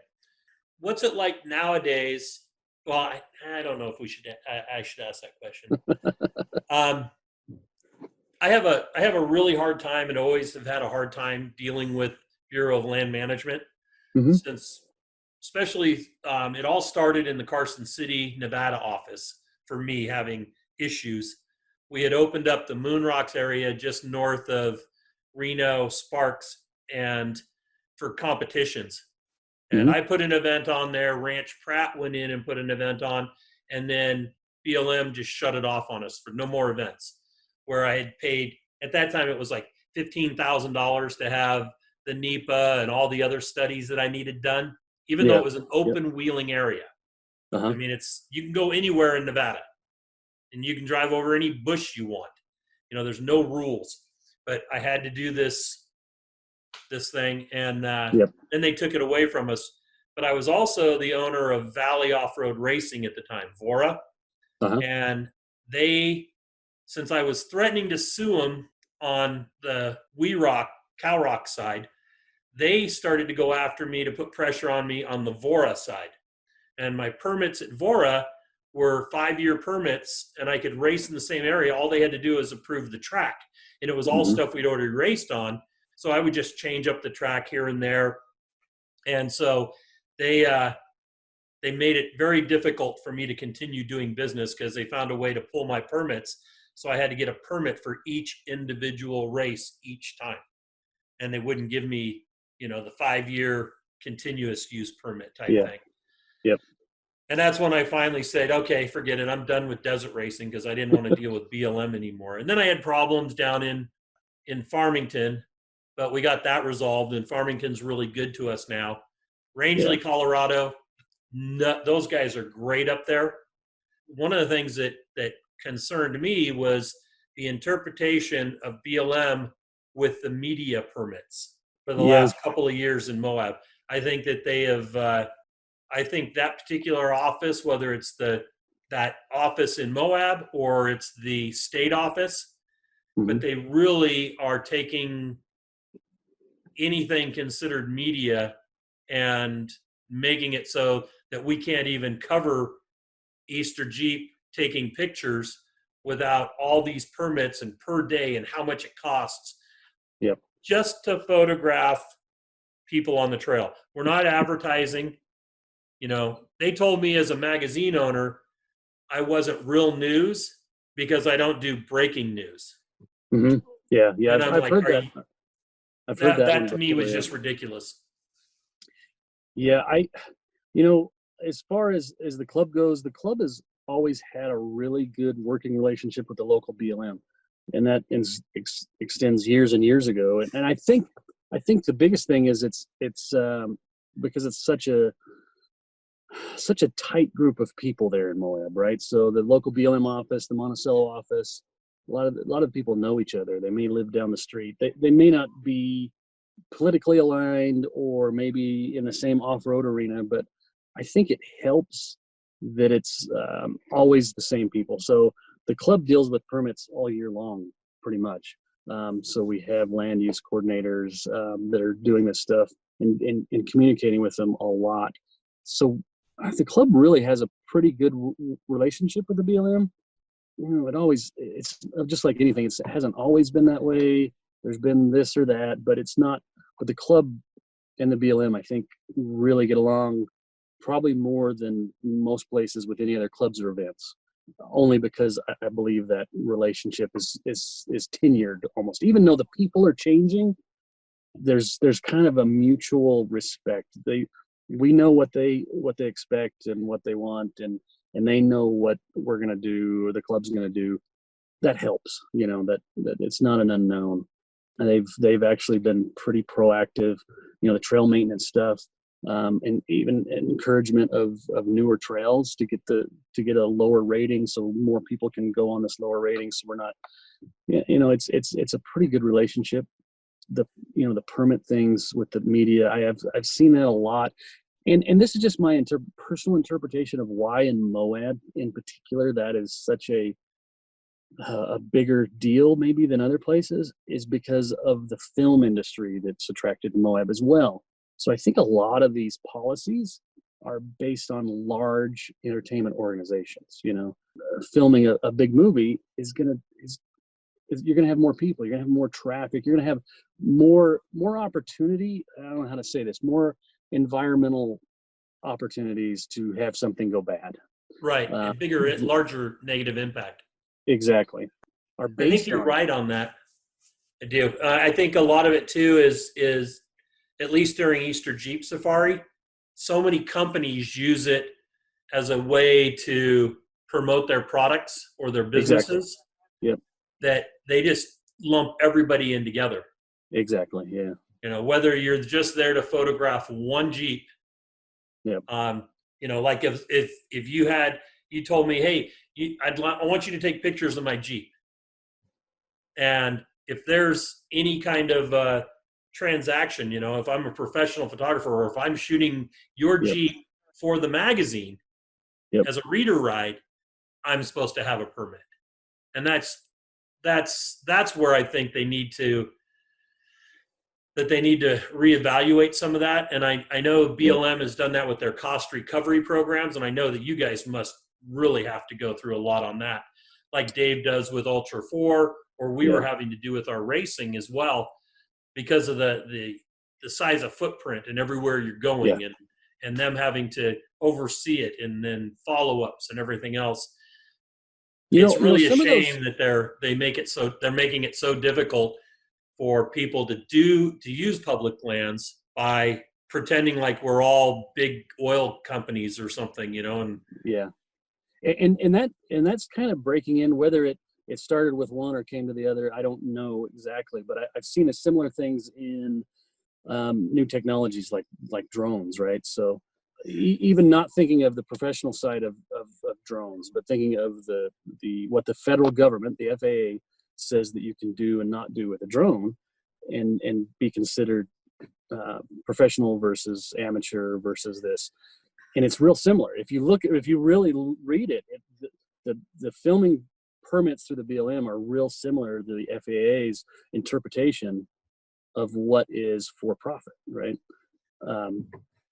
Speaker 1: What's it like nowadays? Well, I don't know if I should ask that question. I have a really hard time, and always have had a hard time dealing with Bureau of Land Management, since especially it all started in the Carson City, Nevada office for me having issues. We had opened up the Moon Rocks area just north of Reno, Sparks, and for competitions. And I put an event on there. Ranch Pratt went in and put an event on, and then BLM just shut it off on us for no more events, where I had paid, at that time it was like $15,000 to have the NEPA and all the other studies that I needed done, even though it was an open wheeling area. I mean, you can go anywhere in Nevada and you can drive over any bush you want. There's no rules, but I had to do this thing, and then they took it away from us. But I was also the owner of Valley Off-Road Racing at the time, Vora. And since I was threatening to sue them on the Cow Rock side, they started to go after me to put pressure on me on the Vora side. And my permits at Vora were 5-year permits, and I could race in the same area. All they had to do was approve the track. And it was all stuff we'd already raced on. So I would just change up the track here and there. And so they made it very difficult for me to continue doing business, because they found a way to pull my permits. So I had to get a permit for each individual race each time. And they wouldn't give me, the 5-year continuous use permit type thing.
Speaker 3: Yep.
Speaker 1: And that's when I finally said, okay, forget it. I'm done with desert racing, because I didn't want to deal with BLM anymore. And then I had problems down in Farmington, but we got that resolved, and Farmington's really good to us now. Rangeley, Colorado, those guys are great up there. One of the things that concerned me was the interpretation of BLM with the media permits for the last couple of years in Moab. I think that they have, I think that particular office, whether it's that office in Moab or it's the state office, but they really are taking anything considered media and making it so that we can't even cover Easter Jeep taking pictures without all these permits and per day and how much it costs
Speaker 3: Yep.
Speaker 1: just to photograph people on the trail. We're not advertising. You know, they told me as a magazine owner, I wasn't real news because I don't do breaking news.
Speaker 3: Mm-hmm. Yeah.
Speaker 1: And
Speaker 3: I've heard that. I've heard that one
Speaker 1: to me was
Speaker 3: before,
Speaker 1: just ridiculous.
Speaker 3: Yeah. As far as the club goes, the club has always had a really good working relationship with the local BLM, and that extends years and years ago. And I think the biggest thing is it's because it's such a tight group of people there in Moab, right? So the local BLM office, the Monticello office, a lot of people know each other. They may live down the street. They may not be politically aligned or maybe in the same off-road arena, but I think it helps that it's always the same people. So the club deals with permits all year long, pretty much. So we have land use coordinators that are doing this stuff and communicating with them a lot. So the club really has a pretty good relationship with the BLM. It's just like anything. It hasn't always been that way. There's been this or that, but it's not. But the club and the BLM, I think, really get along probably more than most places with any other clubs or events. Only because I believe that relationship is tenured almost. Even though the people are changing, there's kind of a mutual respect. We know what they expect and what they want, and they know what we're gonna do or the club's gonna do. That helps, that it's not an unknown. And they've actually been pretty proactive, the trail maintenance stuff, and even encouragement of newer trails to get a lower rating, so more people can go on this lower rating. So we're not, it's a pretty good relationship. The permit things with the media, I've seen that a lot, and this is just my personal interpretation of why in Moab in particular that is such a bigger deal maybe than other places, is because of the film industry that's attracted to Moab as well. So I think a lot of these policies are based on large entertainment organizations. Filming a big movie you're gonna have more people, you're gonna have more traffic, you're gonna have more opportunity. I don't know how to say this, more environmental opportunities to have something go bad.
Speaker 1: Right, and bigger, larger negative impact.
Speaker 3: Exactly.
Speaker 1: I think you're right on that. I do. I think a lot of it too is at least during Easter Jeep Safari, so many companies use it as a way to promote their products or their businesses.
Speaker 3: Exactly. Yep.
Speaker 1: That they just lump everybody in together.
Speaker 3: Exactly. Yeah.
Speaker 1: Whether you're just there to photograph one Jeep.
Speaker 3: Yep.
Speaker 1: Like if you told me, hey, I want you to take pictures of my Jeep. And if there's any kind of transaction, if I'm a professional photographer or if I'm shooting your
Speaker 3: Yep.
Speaker 1: Jeep for the magazine
Speaker 3: Yep.
Speaker 1: as a reader ride, I'm supposed to have a permit. And that's where I think they need to reevaluate some of that. And I know BLM has done that with their cost recovery programs, and I know that you guys must really have to go through a lot on that, like Dave does with Ultra 4, or we were having to do with our racing as well, because of the size of footprint and everywhere you're going, and them having to oversee it and then follow-ups and everything else. It's really a shame that they're making it so difficult for people to use public lands by pretending like we're all big oil companies or something, and
Speaker 3: and that's kind of breaking in. Whether it started with one or came to the other, I don't know exactly, but I've seen similar things in new technologies like drones, right? So even not thinking of the professional side of drones, but thinking of what the federal government, the FAA, says that you can do and not do with a drone, and be considered professional versus amateur versus this. And it's real similar. If you really read it, the filming permits through the BLM are real similar to the FAA's interpretation of what is for profit, right?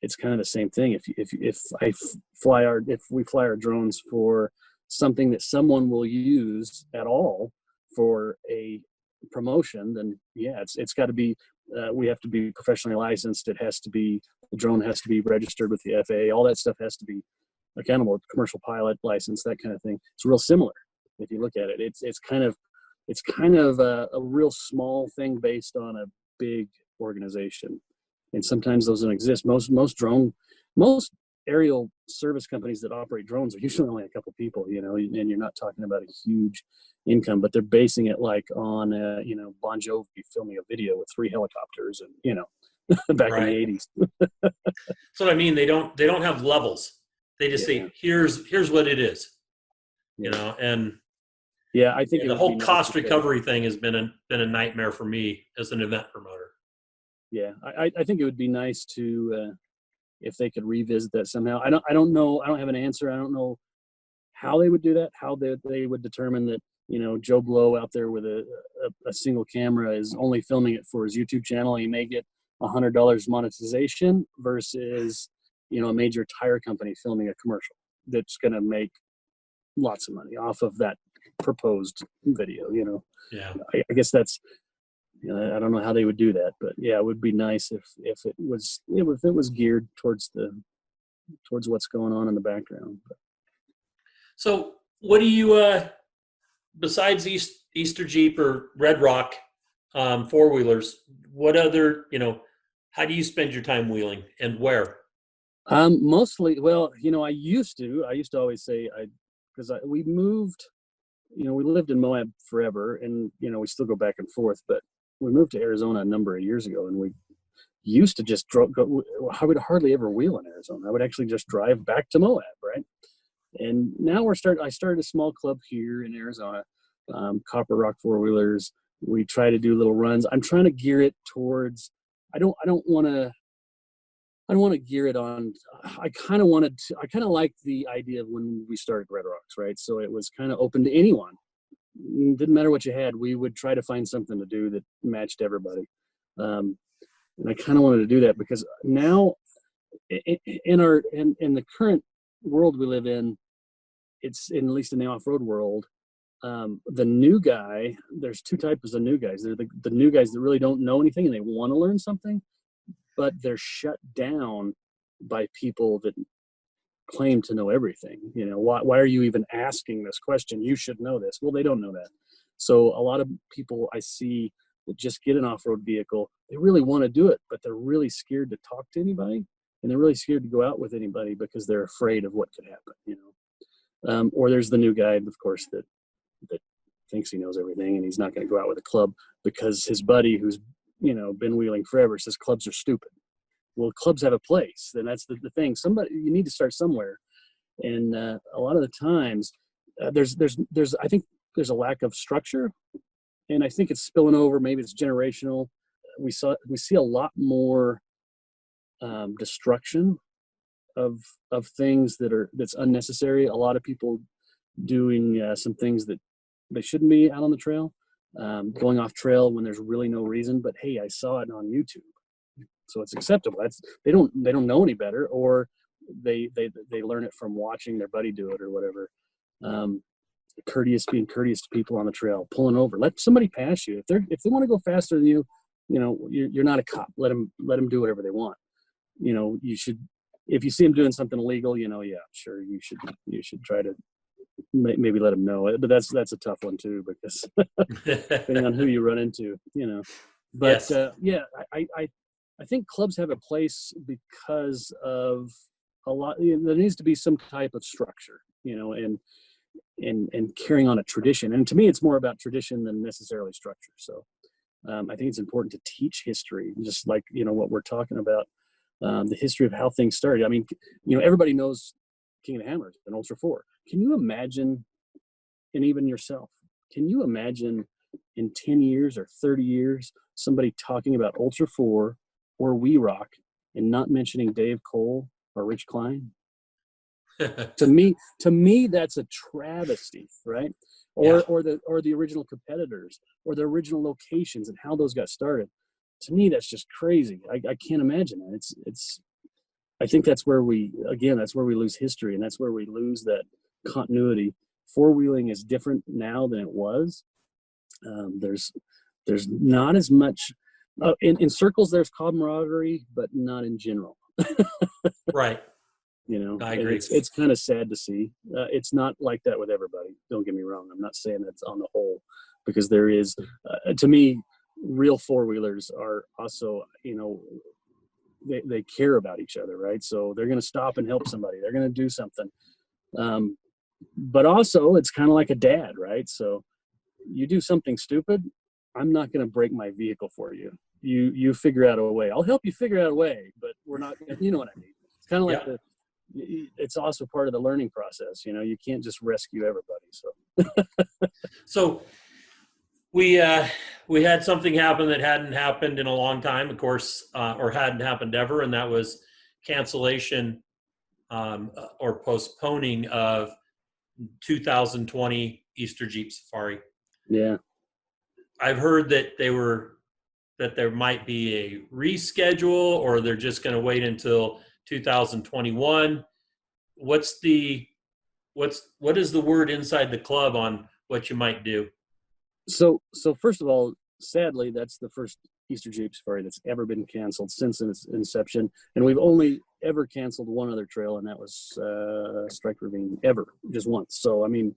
Speaker 3: It's kind of the same thing. If we fly our drones for something that someone will use at all for a promotion, then yeah, it's got to be. We have to be professionally licensed. It has to be, the drone has to be registered with the FAA. All that stuff has to be accountable, commercial pilot license, that kind of thing. It's real similar if you look at it. It's kind of a real small thing based on a big organization, and sometimes those don't exist. Most aerial service companies that operate drones are usually only a couple people, and you're not talking about a huge income, but they're basing it like on Bon Jovi filming a video with 3 helicopters and back in the 80s.
Speaker 1: So I mean, they don't have levels. They just say, here's what it is, and
Speaker 3: yeah, I think
Speaker 1: the whole cost recovery thing has been a nightmare for me as an event promoter.
Speaker 3: Yeah, I think it would be nice to if they could revisit that somehow. I don't know. I don't have an answer. I don't know how they would do that. How they would determine that Joe Blow out there with a single camera is only filming it for his YouTube channel. He may get $100 monetization versus a major tire company filming a commercial that's going to make lots of money off of that proposed video.
Speaker 1: Yeah,
Speaker 3: I guess that's. I don't know how they would do that, but yeah, it would be nice if it was geared towards what's going on in the background.
Speaker 1: So what do you besides Easter Jeep or Red Rock 4-wheelers? What other how do you spend your time wheeling and where?
Speaker 3: Mostly, well, I used to always say because we moved, we lived in Moab forever, and we still go back and forth, but we moved to Arizona a number of years ago, and we used to just go. I would hardly ever wheel in Arizona. I would actually just drive back to Moab, right? And now I started a small club here in Arizona, Copper Rock 4-wheelers. We try to do little runs. I'm trying to gear it towards. I don't want to gear it on. I kind of liked the idea of when we started Red Rocks, right? So it was kind of open to anyone. Didn't matter what you had. We would try to find something to do that matched everybody. And I kind of wanted to do that because now in the current world we live in, it's at least in the off-road world, the new guy, there's 2 types of new guys. They're the new guys that really don't know anything and they want to learn something, but they're shut down by people that claim to know everything. Why are you even asking this question? You should know this. Well, they don't know that. So a lot of people I see that just get an off-road vehicle, they really want to do it, but they're really scared to talk to anybody, and they're really scared to go out with anybody because they're afraid of what could happen. Or there's the new guy, of course, that thinks he knows everything, and he's not going to go out with a club because his buddy who's been wheeling forever says clubs are stupid. Well, clubs have a place, and that's the thing. You need to start somewhere, and a lot of the times, there's I think there's a lack of structure, and I think it's spilling over. Maybe it's generational. We see a lot more destruction of things that's unnecessary. A lot of people doing some things that they shouldn't be out on the trail, going off trail when there's really no reason. But hey, I saw it on YouTube. So it's acceptable. They don't know any better, or they learn it from watching their buddy do it or whatever. Being courteous to people on the trail, pulling over, let somebody pass you. If they want to go faster than you, you're not a cop. Let them do whatever they want. You should, if you see them doing something illegal, yeah, sure, you should try to maybe let them know. But that's a tough one too, because depending on who you run into, But
Speaker 1: yes.
Speaker 3: I think clubs have a place because of a lot. There needs to be some type of structure, and carrying on a tradition. And to me, it's more about tradition than necessarily structure. So I think it's important to teach history, just like what we're talking about, the history of how things started. I mean, everybody knows King of the Hammers and Ultra 4. Can you imagine, and even yourself, can you imagine in 10 years or 30 years somebody talking about Ultra 4 or We Rock and not mentioning Dave Cole or Rich Klein? To me, that's a travesty, right? Or the original competitors or the original locations and how those got started. To me, that's just crazy. I can't imagine it. It's. I think that's where we lose history, and that's where we lose that continuity four-wheeling is different now than it was. There's not as much in circles. There's camaraderie, but not in general.
Speaker 1: Right.
Speaker 3: You know,
Speaker 1: I agree.
Speaker 3: It's kind of sad to see. It's not like that with everybody. Don't get me wrong. I'm not saying that's on the whole, because there is, to me, real four-wheelers are also, you know, they care about each other, right? So they're going to stop and help somebody. They're going to do something. But also, it's kind of like a dad, right? So you do something stupid, I'm not going to break my vehicle for you. You figure out a way. I'll help you figure out a way, but we're not, you know what I mean? It's kind of like it's also part of the learning process. You know, you can't just rescue everybody.
Speaker 1: So we had something happen that hadn't happened in a long time, of course, or hadn't happened ever, and that was cancellation or postponing of 2020 Easter Jeep Safari.
Speaker 3: Yeah.
Speaker 1: I've heard that there might be a reschedule, or they're just going to wait until 2021. What is the word inside the club on what you might do?
Speaker 3: So first of all, sadly, that's the first Easter Jeep Safari that's ever been canceled since its inception, and we've only ever canceled one other trail, and that was Strike Ravine, ever, just once. So I mean,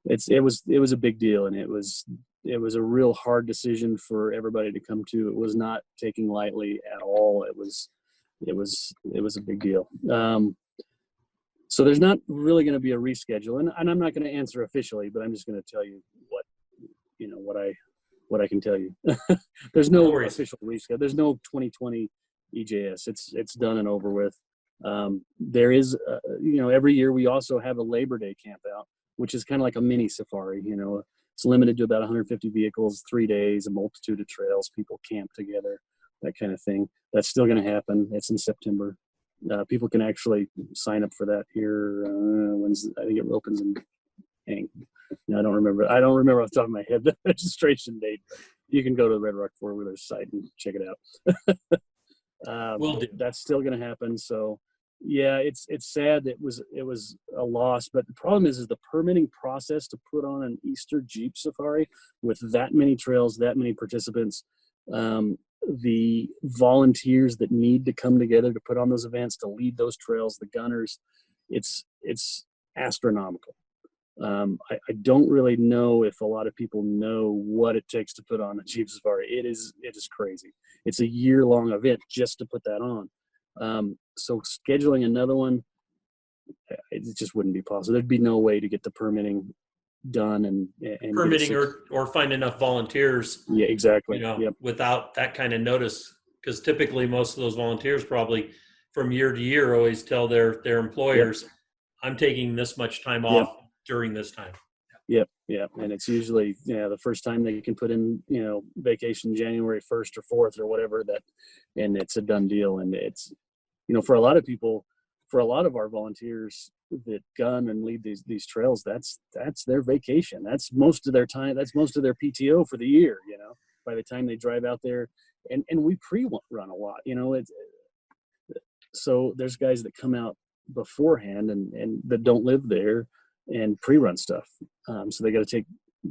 Speaker 3: it was a big deal, and it was a real hard decision for everybody to come to. It was not taken lightly at all. It was a big deal. So there's not really going to be a reschedule, and I'm not going to answer officially, but I'm just going to tell you what I can tell you. There's no official reschedule. There's no 2020 EJS. It's done and over with. There is, every year we also have a Labor Day camp out, which is kind of like a mini safari. You know, it's limited to about 150 vehicles, 3 days, a multitude of trails, people camp together, that kind of thing. That's still going to happen. It's in September. People can actually sign up for that here. I think it opens in I don't remember off the top of my head the registration date. You can go to the Red Rock Four Wheelers site and check it out. That's still going to happen. So yeah, it's sad that it was a loss, but the problem is the permitting process to put on an Easter Jeep Safari with that many trails, that many participants, the volunteers that need to come together to put on those events, to lead those trails, the gunners, it's astronomical. I don't really know if a lot of people know what it takes to put on a Jeep Safari. It is crazy. It's a year-long event just to put that on. So scheduling another one, it just wouldn't be possible. There'd be no way to get the permitting done and
Speaker 1: permitting or find enough volunteers.
Speaker 3: Yeah, exactly.
Speaker 1: Without that kind of notice, because typically most of those volunteers probably from year to year always tell their employers, I'm taking this much time off during this time.
Speaker 3: Yep. And it's usually, the first time they can put in, vacation January 1st or 4th or whatever, and it's a done deal. And it's, for a lot of people, for a lot of our volunteers that gun and lead these trails, that's their vacation. That's most of their time. That's most of their PTO for the year, by the time they drive out there. And we pre-run a lot, so there's guys that come out beforehand and that don't live there and pre-run stuff. So they got to take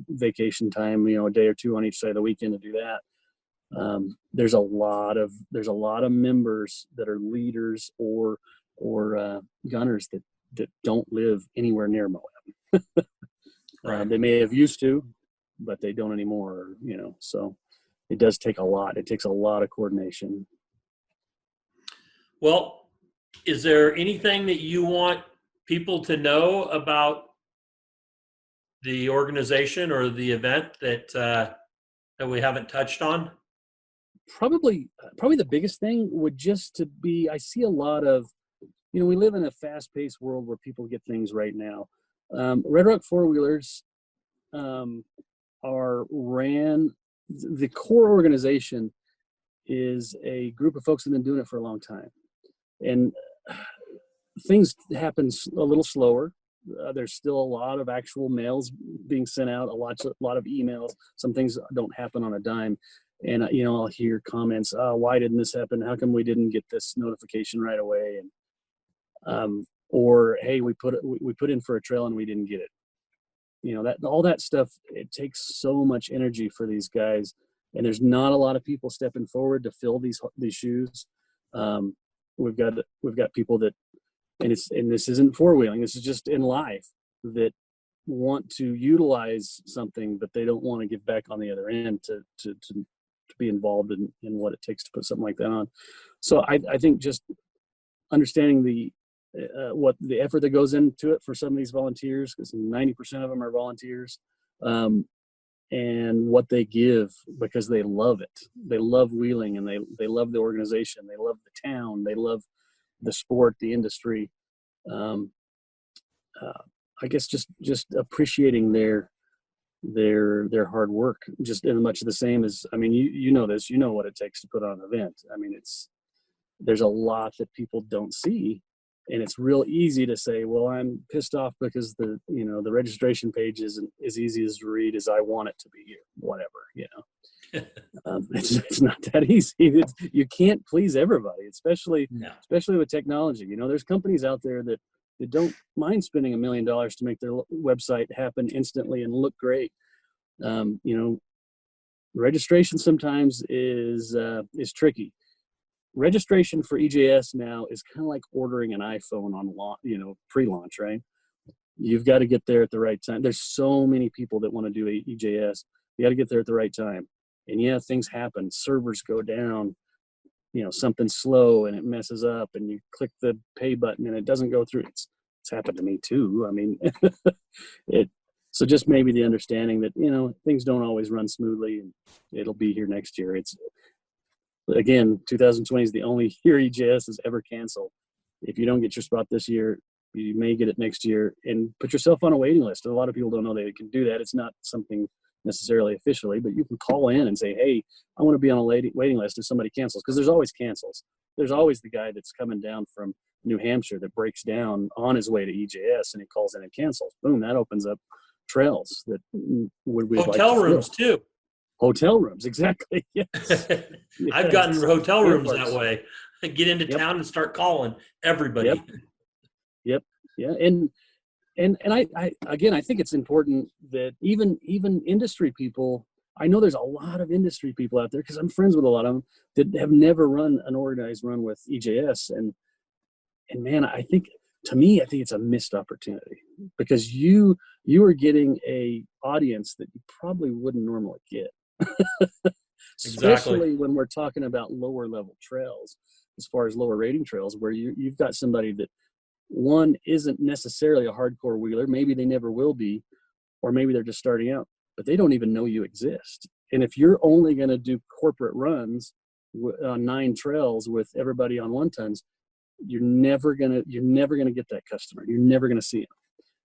Speaker 3: vacation time, a day or two on each side of the weekend to do that. There's a lot of members that are leaders or gunners that don't live anywhere near Moab.
Speaker 1: Right.
Speaker 3: They may have used to, but they don't anymore, so it does take a lot. It takes a lot of coordination.
Speaker 1: Well, is there anything that you want people to know about the organization or the event that we haven't touched on?
Speaker 3: Probably the biggest thing would just to be, I see a lot of, we live in a fast-paced world where people get things right now. Red Rock Four Wheelers the core organization is a group of folks that have been doing it for a long time. And things happen a little slower. There's still a lot of actual mails being sent out, a lot of emails. Some things don't happen on a dime. And, I'll hear comments, why didn't this happen? How come we didn't get this notification right away? And, or, hey, we put in for a trail and we didn't get it. that all that stuff, it takes so much energy for these guys, and there's not a lot of people stepping forward to fill these shoes. We've got people that, and this isn't four-wheeling, this is just in life, that want to utilize something, but they don't want to give back on the other end to be involved in what it takes to put something like that on. So I think just understanding what the effort that goes into it for some of these volunteers, because 90% of them are volunteers, and what they give because they love it. They love wheeling, and they love the organization. They love the town. They love the sport, the industry. I guess just appreciating their hard work, just as much the same as, I mean, you know this, you know what it takes to put on an event. I mean, there's a lot that people don't see, and it's real easy to say, well, I'm pissed off because the registration page isn't as easy as to read as I want it to be, or whatever, it's not that easy. You can't please everybody, especially with technology. There's companies out there that don't mind spending $1 million to make their website happen instantly and look great. Registration sometimes is tricky. Registration for EJS now is kind of like ordering an iPhone on pre-launch, right? You've got to get there at the right time. There's so many people that want to do EJS. You got to get there at the right time. And things happen. Servers go down. Something's slow and it messes up, and you click the pay button and it doesn't go through. It's happened to me too. I mean, so just maybe the understanding that, things don't always run smoothly, and it'll be here next year. Again, 2020 is the only year EJS has ever canceled. If you don't get your spot this year, you may get it next year, and put yourself on a waiting list. A lot of people don't know they can do that. It's not something necessarily officially, but you can call in and say, hey, I want to be on a waiting list if somebody cancels, because there's always cancels. There's always the guy that's coming down from New Hampshire that breaks down on his way to EJS, and he calls in and cancels. Boom, that opens up trails that we
Speaker 1: hotel rooms too.
Speaker 3: Hotel rooms, exactly. Yes.
Speaker 1: I've gotten hotel rooms that way. I get into town and start calling everybody.
Speaker 3: Yep. Yeah. And I think it's important that even industry people, I know there's a lot of industry people out there, because I'm friends with a lot of them that have never run an organized run with EJS. And man, I think it's a missed opportunity, because you are getting a audience that you probably wouldn't normally get. Especially when we're talking about lower level trails, as far as lower rating trails, where you've got somebody that, one, isn't necessarily a hardcore wheeler. Maybe they never will be, or maybe they're just starting out, but they don't even know you exist. And if you're only going to do corporate runs on 9 trails with everybody on 1 tons, you're never gonna get that customer. You're never gonna see them.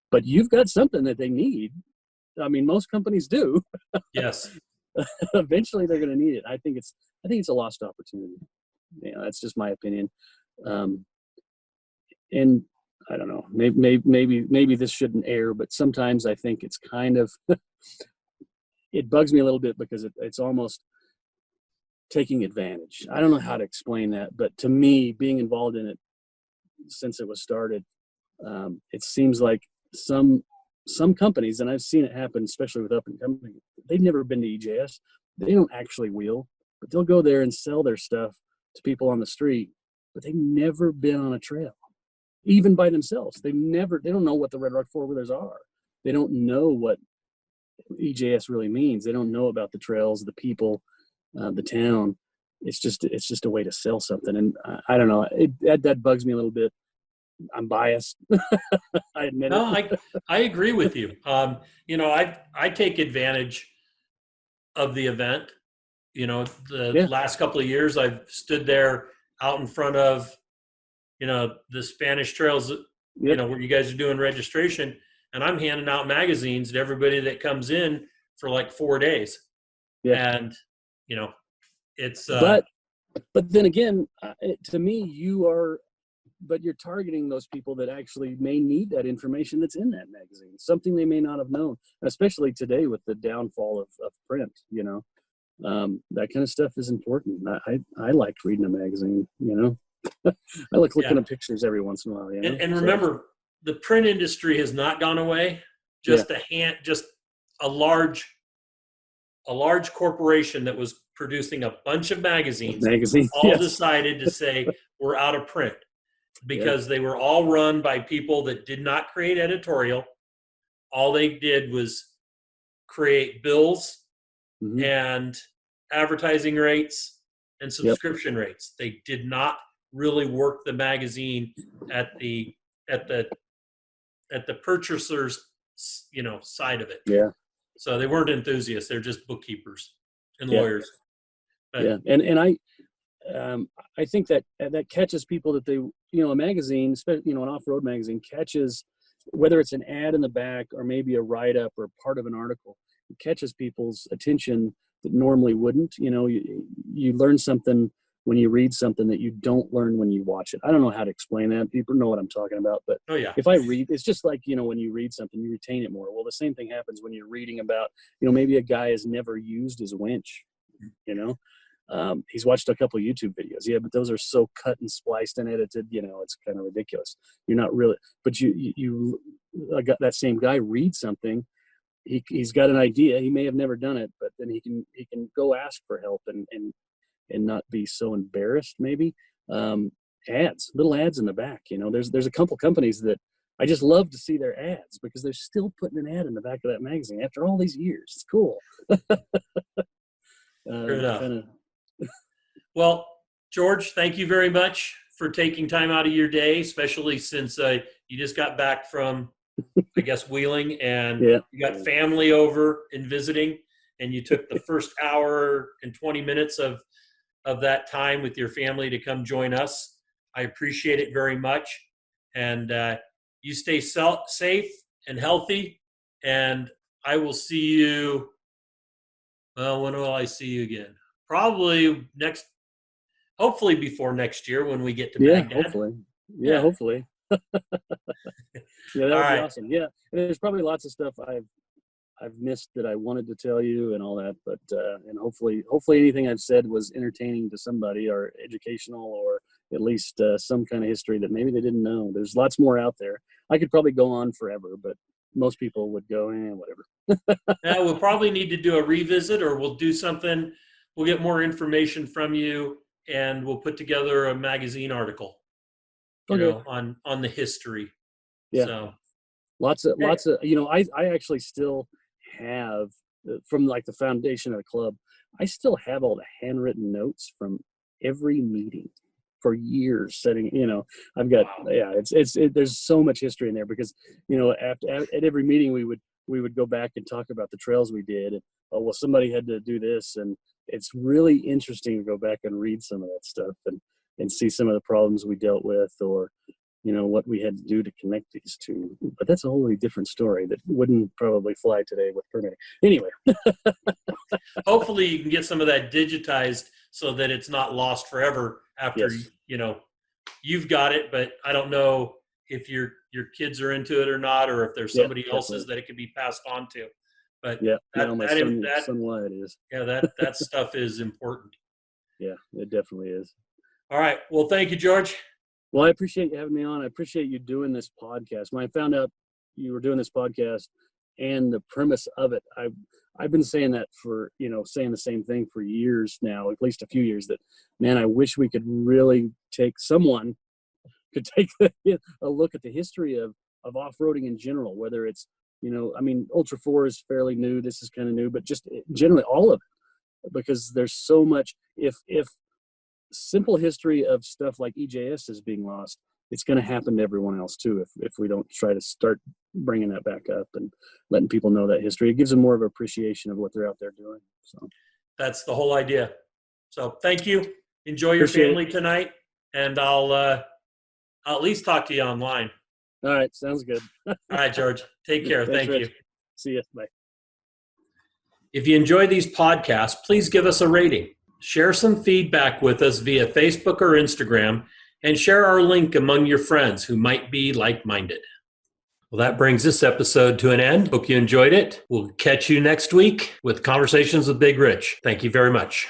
Speaker 3: But you've got something that they need. I mean, most companies do.
Speaker 1: Yes.
Speaker 3: Eventually, they're gonna need it. I think it's a lost opportunity. That's just my opinion. And I don't know. Maybe this shouldn't air, but sometimes I think it's kind of it bugs me a little bit, because it's almost taking advantage. I don't know how to explain that, but to me, being involved in it since it was started, it seems like some companies, and I've seen it happen, especially with up and coming, they've never been to EJS. They don't actually wheel, but they'll go there and sell their stuff to people on the street, but they've never been on a trail, even by themselves. They don't know what the Red Rock four-wheelers are. They don't know what EJS really means. They don't know about the trails, the people, the town. It's just a way to sell something. And I don't know, that bugs me a little bit. I'm biased. I admit it.
Speaker 1: I agree with you. I take advantage of the event. Last couple of years, I've stood there out in front of, the Spanish trails, where you guys are doing registration, and I'm handing out magazines to everybody that comes in for like 4 days. Yeah. And, it's,
Speaker 3: but then again, to me, you're targeting those people that actually may need that information that's in that magazine, something they may not have known, especially today with the downfall of print. That kind of stuff is important. I like reading a magazine, I like looking at pictures every once in a while.
Speaker 1: And remember, the print industry has not gone away. just a large corporation that was producing a bunch of magazines all
Speaker 3: yes.
Speaker 1: decided to say we're out of print because they were all run by people that did not create editorial. All they did was create bills and advertising rates and subscription rates. They did not really work the magazine at the purchaser's side of it.
Speaker 3: Yeah.
Speaker 1: So they weren't enthusiasts. They're just bookkeepers and lawyers. But,
Speaker 3: and I think that catches people that they, a magazine, an off-road magazine catches, whether it's an ad in the back or maybe a write-up or part of an article, it catches people's attention that normally wouldn't. You learn something when you read something that you don't learn when you watch it. I don't know how to explain that. People know what I'm talking about, but if I read, it's just like, when you read something, you retain it more. Well, the same thing happens when you're reading about, maybe a guy has never used his winch, he's watched a couple of YouTube videos. Yeah, but those are so cut and spliced and edited, it's kind of ridiculous. You're not really, but you got that same guy read something. He's got an idea. He may have never done it, but then he can go ask for help and not be so embarrassed. Maybe little ads in the back. There's a couple companies that I just love to see their ads because they're still putting an ad in the back of that magazine after all these years. It's cool.
Speaker 1: Fair enough. Well, George, thank you very much for taking time out of your day, especially since you just got back from, I guess, Wheeling, and you got family over and visiting, and you took the first hour and 20 minutes of that time with your family to come join us. I appreciate it very much. And you stay safe and healthy, and I will see you. Well, when will I see you again? Probably hopefully before next year when we get to Baghdad.
Speaker 3: Hopefully. Hopefully. That would be awesome. Yeah, and there's probably lots of stuff I've missed that I wanted to tell you and all that, but and hopefully anything I've said was entertaining to somebody or educational or at least some kind of history that maybe they didn't know. There's lots more out there. I could probably go on forever, but most people would go, whatever.
Speaker 1: We'll probably need to do a revisit, or we'll do something. We'll get more information from you, and we'll put together a magazine article, on the history.
Speaker 3: Yeah.
Speaker 1: So
Speaker 3: lots of, I actually still have from like the foundation of the club, I still have all the handwritten notes from every meeting for years setting, I've got, there's so much history in there because, at every meeting we would go back and talk about the trails we did and, somebody had to do this. And it's really interesting to go back and read some of that stuff and see some of the problems we dealt with or, what we had to do to connect these two. But that's a wholly different story that wouldn't probably fly today with permitting. Anyway.
Speaker 1: Hopefully you can get some of that digitized so that it's not lost forever after, you've got it, but I don't know if your kids are into it or not, or if there's somebody else's that it could be passed on to. But
Speaker 3: my son Wyatt is.
Speaker 1: Yeah, that stuff is important.
Speaker 3: Yeah, it definitely is.
Speaker 1: All right. Well, thank you, George.
Speaker 3: Well, I appreciate you having me on. I appreciate you doing this podcast. When I found out you were doing this podcast and the premise of it, I've been saying that for, saying the same thing for years now, at least a few years, that, man, I wish we could really take a look at the history of off-roading in general, whether it's, Ultra 4 is fairly new. This is kind of new, but just generally all of it, because there's so much, if simple history of stuff like EJS is being lost, it's going to happen to everyone else too if we don't try to start bringing that back up and letting people know that history. It gives them more of an appreciation of what they're out there doing. So that's the whole idea. So thank you. Enjoy your family tonight, and I'll at least talk to you online. All right, sounds good. All right, George. Take care. Thank you. See you. Bye. If you enjoy these podcasts, please give us a rating. Share some feedback with us via Facebook or Instagram, and share our link among your friends who might be like-minded. Well, that brings this episode to an end. Hope you enjoyed it. We'll catch you next week with Conversations with Big Rich. Thank you very much.